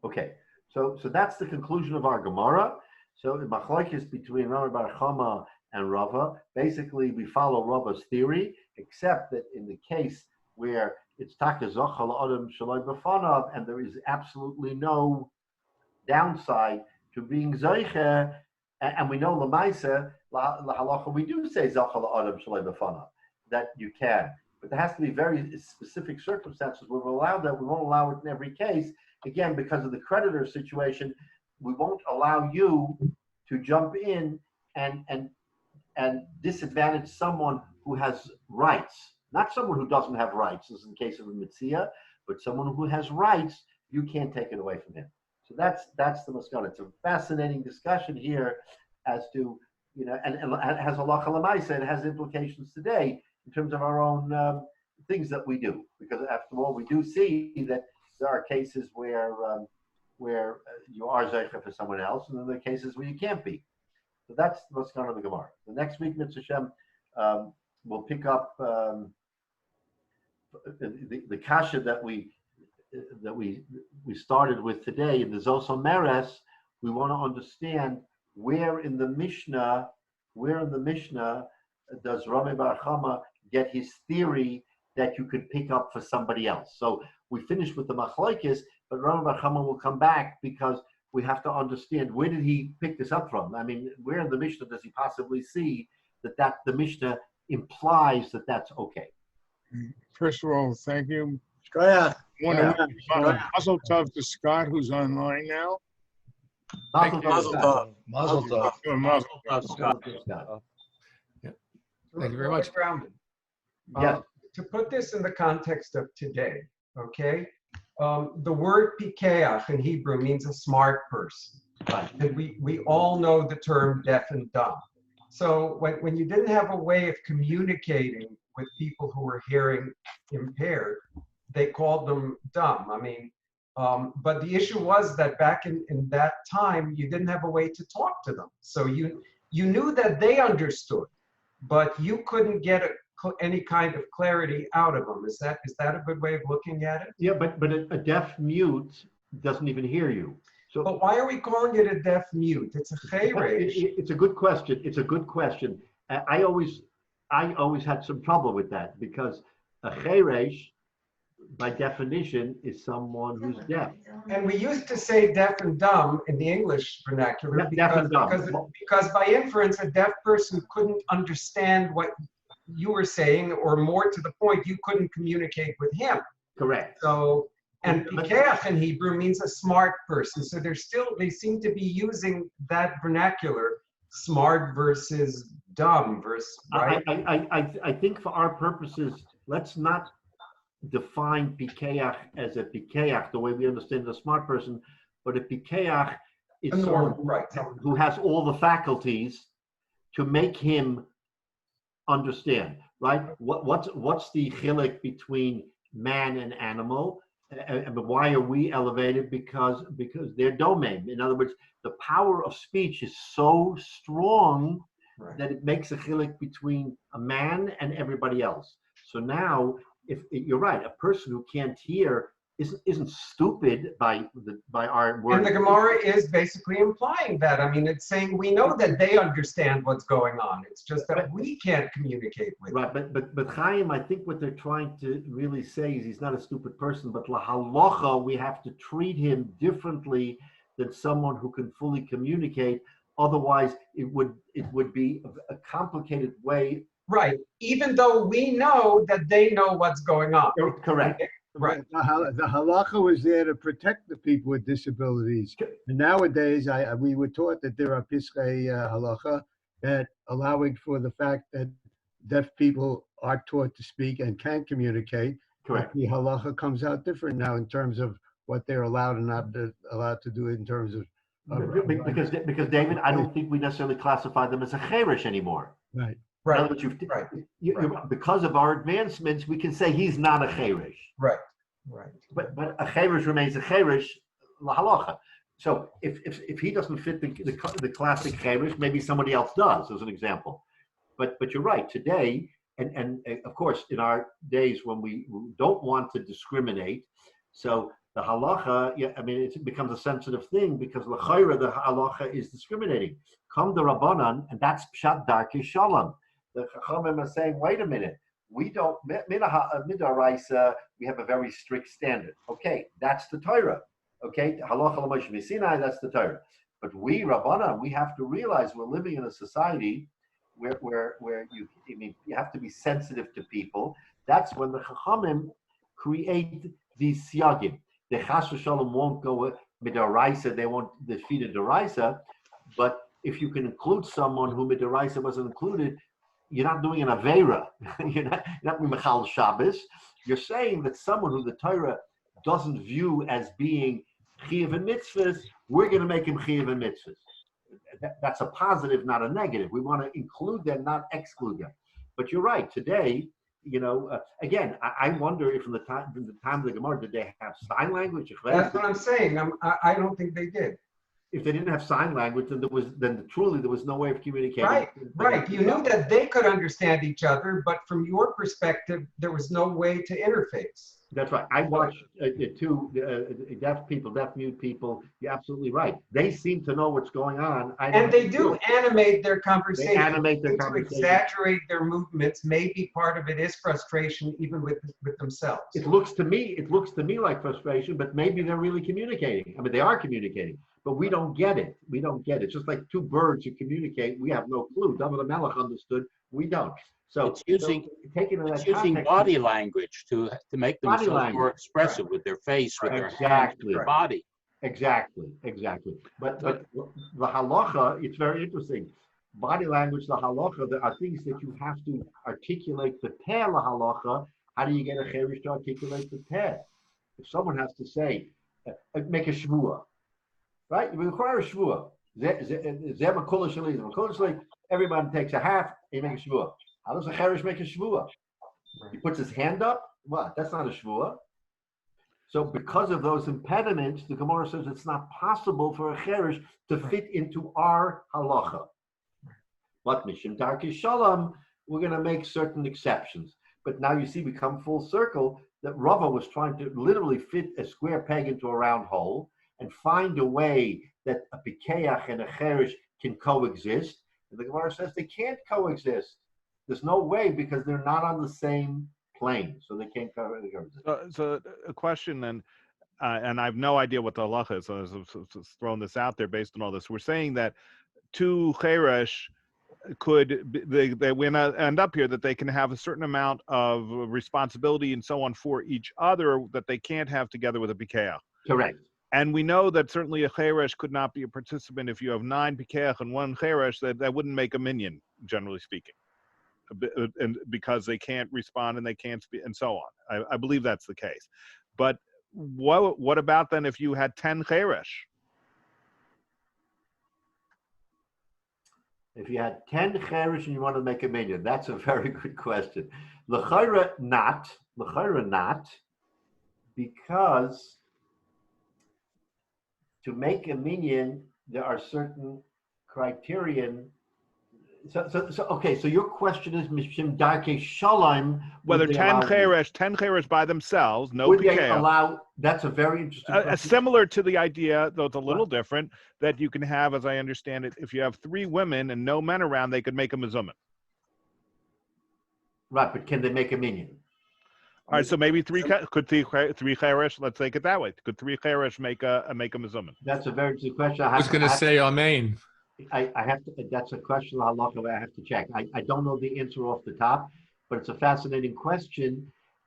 Okay, so that's the conclusion of our Gemara. So the machlokes between Rami bar Chama and Rava, basically we follow Rava's theory, except that in the case where it's taka zochal adam shaloi b'fanav, and there is absolutely no downside to being zoiche, and we know l'maisa lahalacha we do say zochal adam shaloi b'fanav, that you can, but there has to be very specific circumstances where we'll allow that. We won't allow it in every case. Again, because of the creditor situation, we won't allow you to jump in and disadvantage someone who has rights. Not someone who doesn't have rights, as in the case of a Metzia, but someone who has rights, you can't take it away from him. So that's the Maskana. It's a fascinating discussion here as to, and it has halacha l'maisa, it has implications today in terms of our own things that we do. Because after all, we do see that there are cases where you are zeicha for someone else, and then there are cases where you can't be. So that's what's going on in the Gemara. The next week, Mitzvah Shem, we'll pick up the kasha that we started with today in the Zos Meres. We want to understand where in the Mishnah does Rami bar Chama get his theory that you could pick up for somebody else. So we finished with the machlokes, but Rami bar Chama will come back because we have to understand where did he pick this up from? I mean, where in the Mishnah does he possibly see that the Mishnah implies that that's okay? First of all, thank you. Shkoyach. Mazel tov to Scott, who's online now. Mazel tov. Mazel tov. Mazel tov. Scott. Thank you very much. Yes. To put this in the context of today, okay? The word pikeach in Hebrew means a smart person. And we all know the term deaf and dumb. So when you didn't have a way of communicating with people who were hearing impaired, they called them dumb. I mean, but the issue was that back in that time, you didn't have a way to talk to them. So you knew that they understood, but you couldn't get any kind of clarity out of them. Is that a good way of looking at it? Yeah, but a deaf mute doesn't even hear you. So, but why are we calling it a deaf mute? It's a chayresh. It's a good question. It's a good question. I always had some trouble with that because a chayresh, by definition, is someone who's deaf. And we used to say deaf and dumb in the English vernacular because by inference, a deaf person couldn't understand what you were saying, or more to the point, you couldn't communicate with him. Correct. So, and pikeach in Hebrew means a smart person. So they seem to be using that vernacular, smart versus dumb versus, right? I think for our purposes, let's not define pikeach as a pikeach the way we understand the smart person, but a pikeach is someone who has all the faculties to make him understand, right? What's the chilek between man and animal? And why are we elevated? Because they're domain. In other words, the power of speech is so strong that it makes a chilik between a man and everybody else. So now, if you're right, a person who can't hear isn't stupid by our word. And the Gemara is basically implying that. I mean, it's saying we know that they understand what's going on. It's just that we can't communicate with Right, but Chaim, I think what they're trying to really say is he's not a stupid person, but la halacha, we have to treat him differently than someone who can fully communicate. Otherwise, it would be a complicated way. Right, even though we know that they know what's going on. Correct. Right. The halacha was there to protect the people with disabilities. And nowadays, we were taught that there are piskei halacha that allowing for the fact that deaf people are taught to speak and can communicate. Correct. The halacha comes out different now in terms of what they're allowed and not allowed to do in terms of. Because David, I don't think we necessarily classify them as a cherish anymore. Right. Right. In other words, because of our advancements, we can say he's not a cherish. Right. Right. But a cherish remains a cherish la halacha. So if he doesn't fit the classic cherish, maybe somebody else does, as an example. But you're right. Today, and of course, in our days when we don't want to discriminate, so the halacha, I mean, it becomes a sensitive thing because l'chayra, the halacha is discriminating. Come the rabbanan, and that's pshat darkei shalom. The chachamim are saying, wait a minute, we don't midaraisa. We have a very strict standard. Okay, that's the Torah. Okay, halacha l'moshe misinai, that's the Torah. But we rabbanan, we have to realize we're living in a society where you have to be sensitive to people. That's when the chachamim create these siyagim. The chas v'shalom won't go midaraisa, they won't defeat a deraisa, but if you can include someone who midaraisa wasn't included, you're not doing an aveira. You're not Michal Shabbos. You're saying that someone who the Torah doesn't view as being chiyuv and mitzvahs, we're going to make him chiyuv and mitzvahs. That's a positive, not a negative. We want to include them, not exclude them. But you're right. Today, again, I wonder if from the time of the Gemara, did they have sign language? That's what I'm saying. I don't think they did. If they didn't have sign language, then truly there was no way of communicating. Right. You knew that they could understand each other, but from your perspective, there was no way to interface. That's right. I watched two deaf mute people. You're absolutely right. They seem to know what's going on. And they do animate their conversation. They animate their conversation. Exaggerate their movements. Maybe part of it is frustration, even with themselves. It looks to me like frustration, but maybe they're really communicating. I mean, they are communicating, but we don't get it. We don't get it. It's just like two birds who communicate. We have no clue. David Melech understood. We don't. So it's using body language to make themselves more expressive with their face, with their hands, with their body. Exactly. But the halacha, it's very interesting. Body language, the halacha, there are things that you have to articulate the peh la halacha. How do you get a cherish to articulate the peh? If someone has to say, make a shvua, right? You require a shvua. Everybody takes a half, and you make a shvua. How does a cherish make a shvua? He puts his hand up? What? That's not a shvua. So because of those impediments, the Gemara says it's not possible for a cherish to fit into our halacha. But mishim darkei shalom, we're going to make certain exceptions. But now you see, we come full circle that Rava was trying to literally fit a square peg into a round hole and find a way that a pikeach and a cherish can coexist. And the Gemara says they can't coexist. There's no way because they're not on the same plane, so they can't coexist. So a question, and I have no idea what the halacha is, so I'm throwing this out there based on all this. We're saying that two cheresh they when end up here that they can have a certain amount of responsibility and so on for each other that they can't have together with a pikeach. Correct. And we know that certainly a cheresh could not be a participant if you have 9 pikeach and 1 cheresh. That wouldn't make a minyan, generally speaking, and because they can't respond and they can't speak and so on. I believe that's the case. But what about then if you had 10 cheresh? If you had 10 cheresh and you want to make a minyan, that's a very good question. L'chayra not, because to make a minyan, there are certain criterion. Okay, so your question is Mishim Darkei Shalom. Whether 10 cheresh by themselves, no would they pikeo. allow? That's a very interesting question. Similar to the idea, though it's a little different, that you can have, as I understand it, if you have 3 women and no men around, they could make a mezuzah. Right, but can they make a minyan? All right, so maybe three cheresh. Let's take it that way. Could 3 cheresh make a mezuzah? That's a very good question. I was going to say amen. I have to. That's a question I have to check. I don't know the answer off the top, but it's a fascinating question.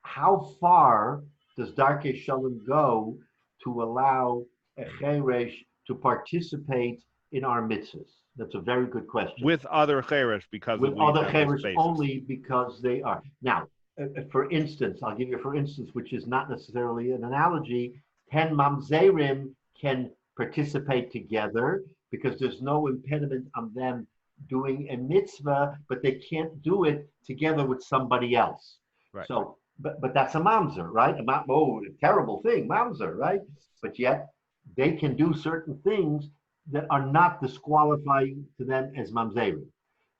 How far does Darkei Shalom go to allow a cheresh to participate in our mitzvahs? That's a very good question. With other cheresh, because with other cheresh only because they are. Now, for instance, I'll give you for instance, which is not necessarily an analogy. 10 mamzerim can participate together because there's no impediment on them doing a mitzvah, but they can't do it together with somebody else. Right. So, but that's a mamzer, right? A terrible thing, mamzer, right? But yet they can do certain things that are not disqualifying to them as mamzerim.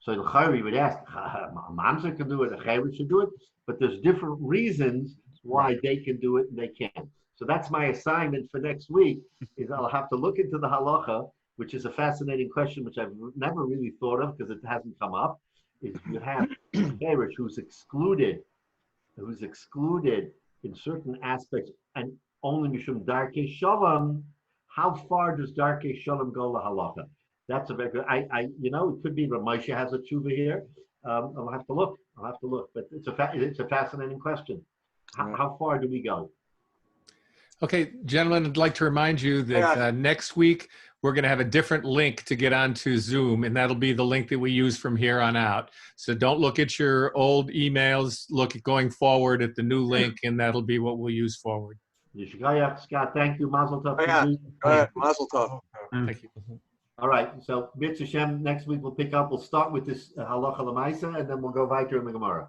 So the Chayri would ask, a mamzer can do it, a Chayri should do it, but there's different reasons why they can do it and they can't. So that's my assignment for next week, is I'll have to look into the halacha, which is a fascinating question, which I've never really thought of because it hasn't come up, is you have a Chayrish who's excluded in certain aspects and only Mishum Darkei Shalom. How far does Darkei Shalom go la halacha? That's a very good. It could be Ramosha has a tshuva here. I'll have to look. But it's a fascinating question. How far do we go? Okay, gentlemen, I'd like to remind you that next week we're going to have a different link to get onto Zoom, and that'll be the link that we use from here on out. So don't look at your old emails. Look at going forward at the new link, and that'll be what we'll use forward. Scott, thank you. Mazel tov. Mazel tov. Thank you. All right, so Mitzvah Shem, next week we'll pick up. We'll start with this halacha l'maisa, and then we'll go weiter in the Gemara.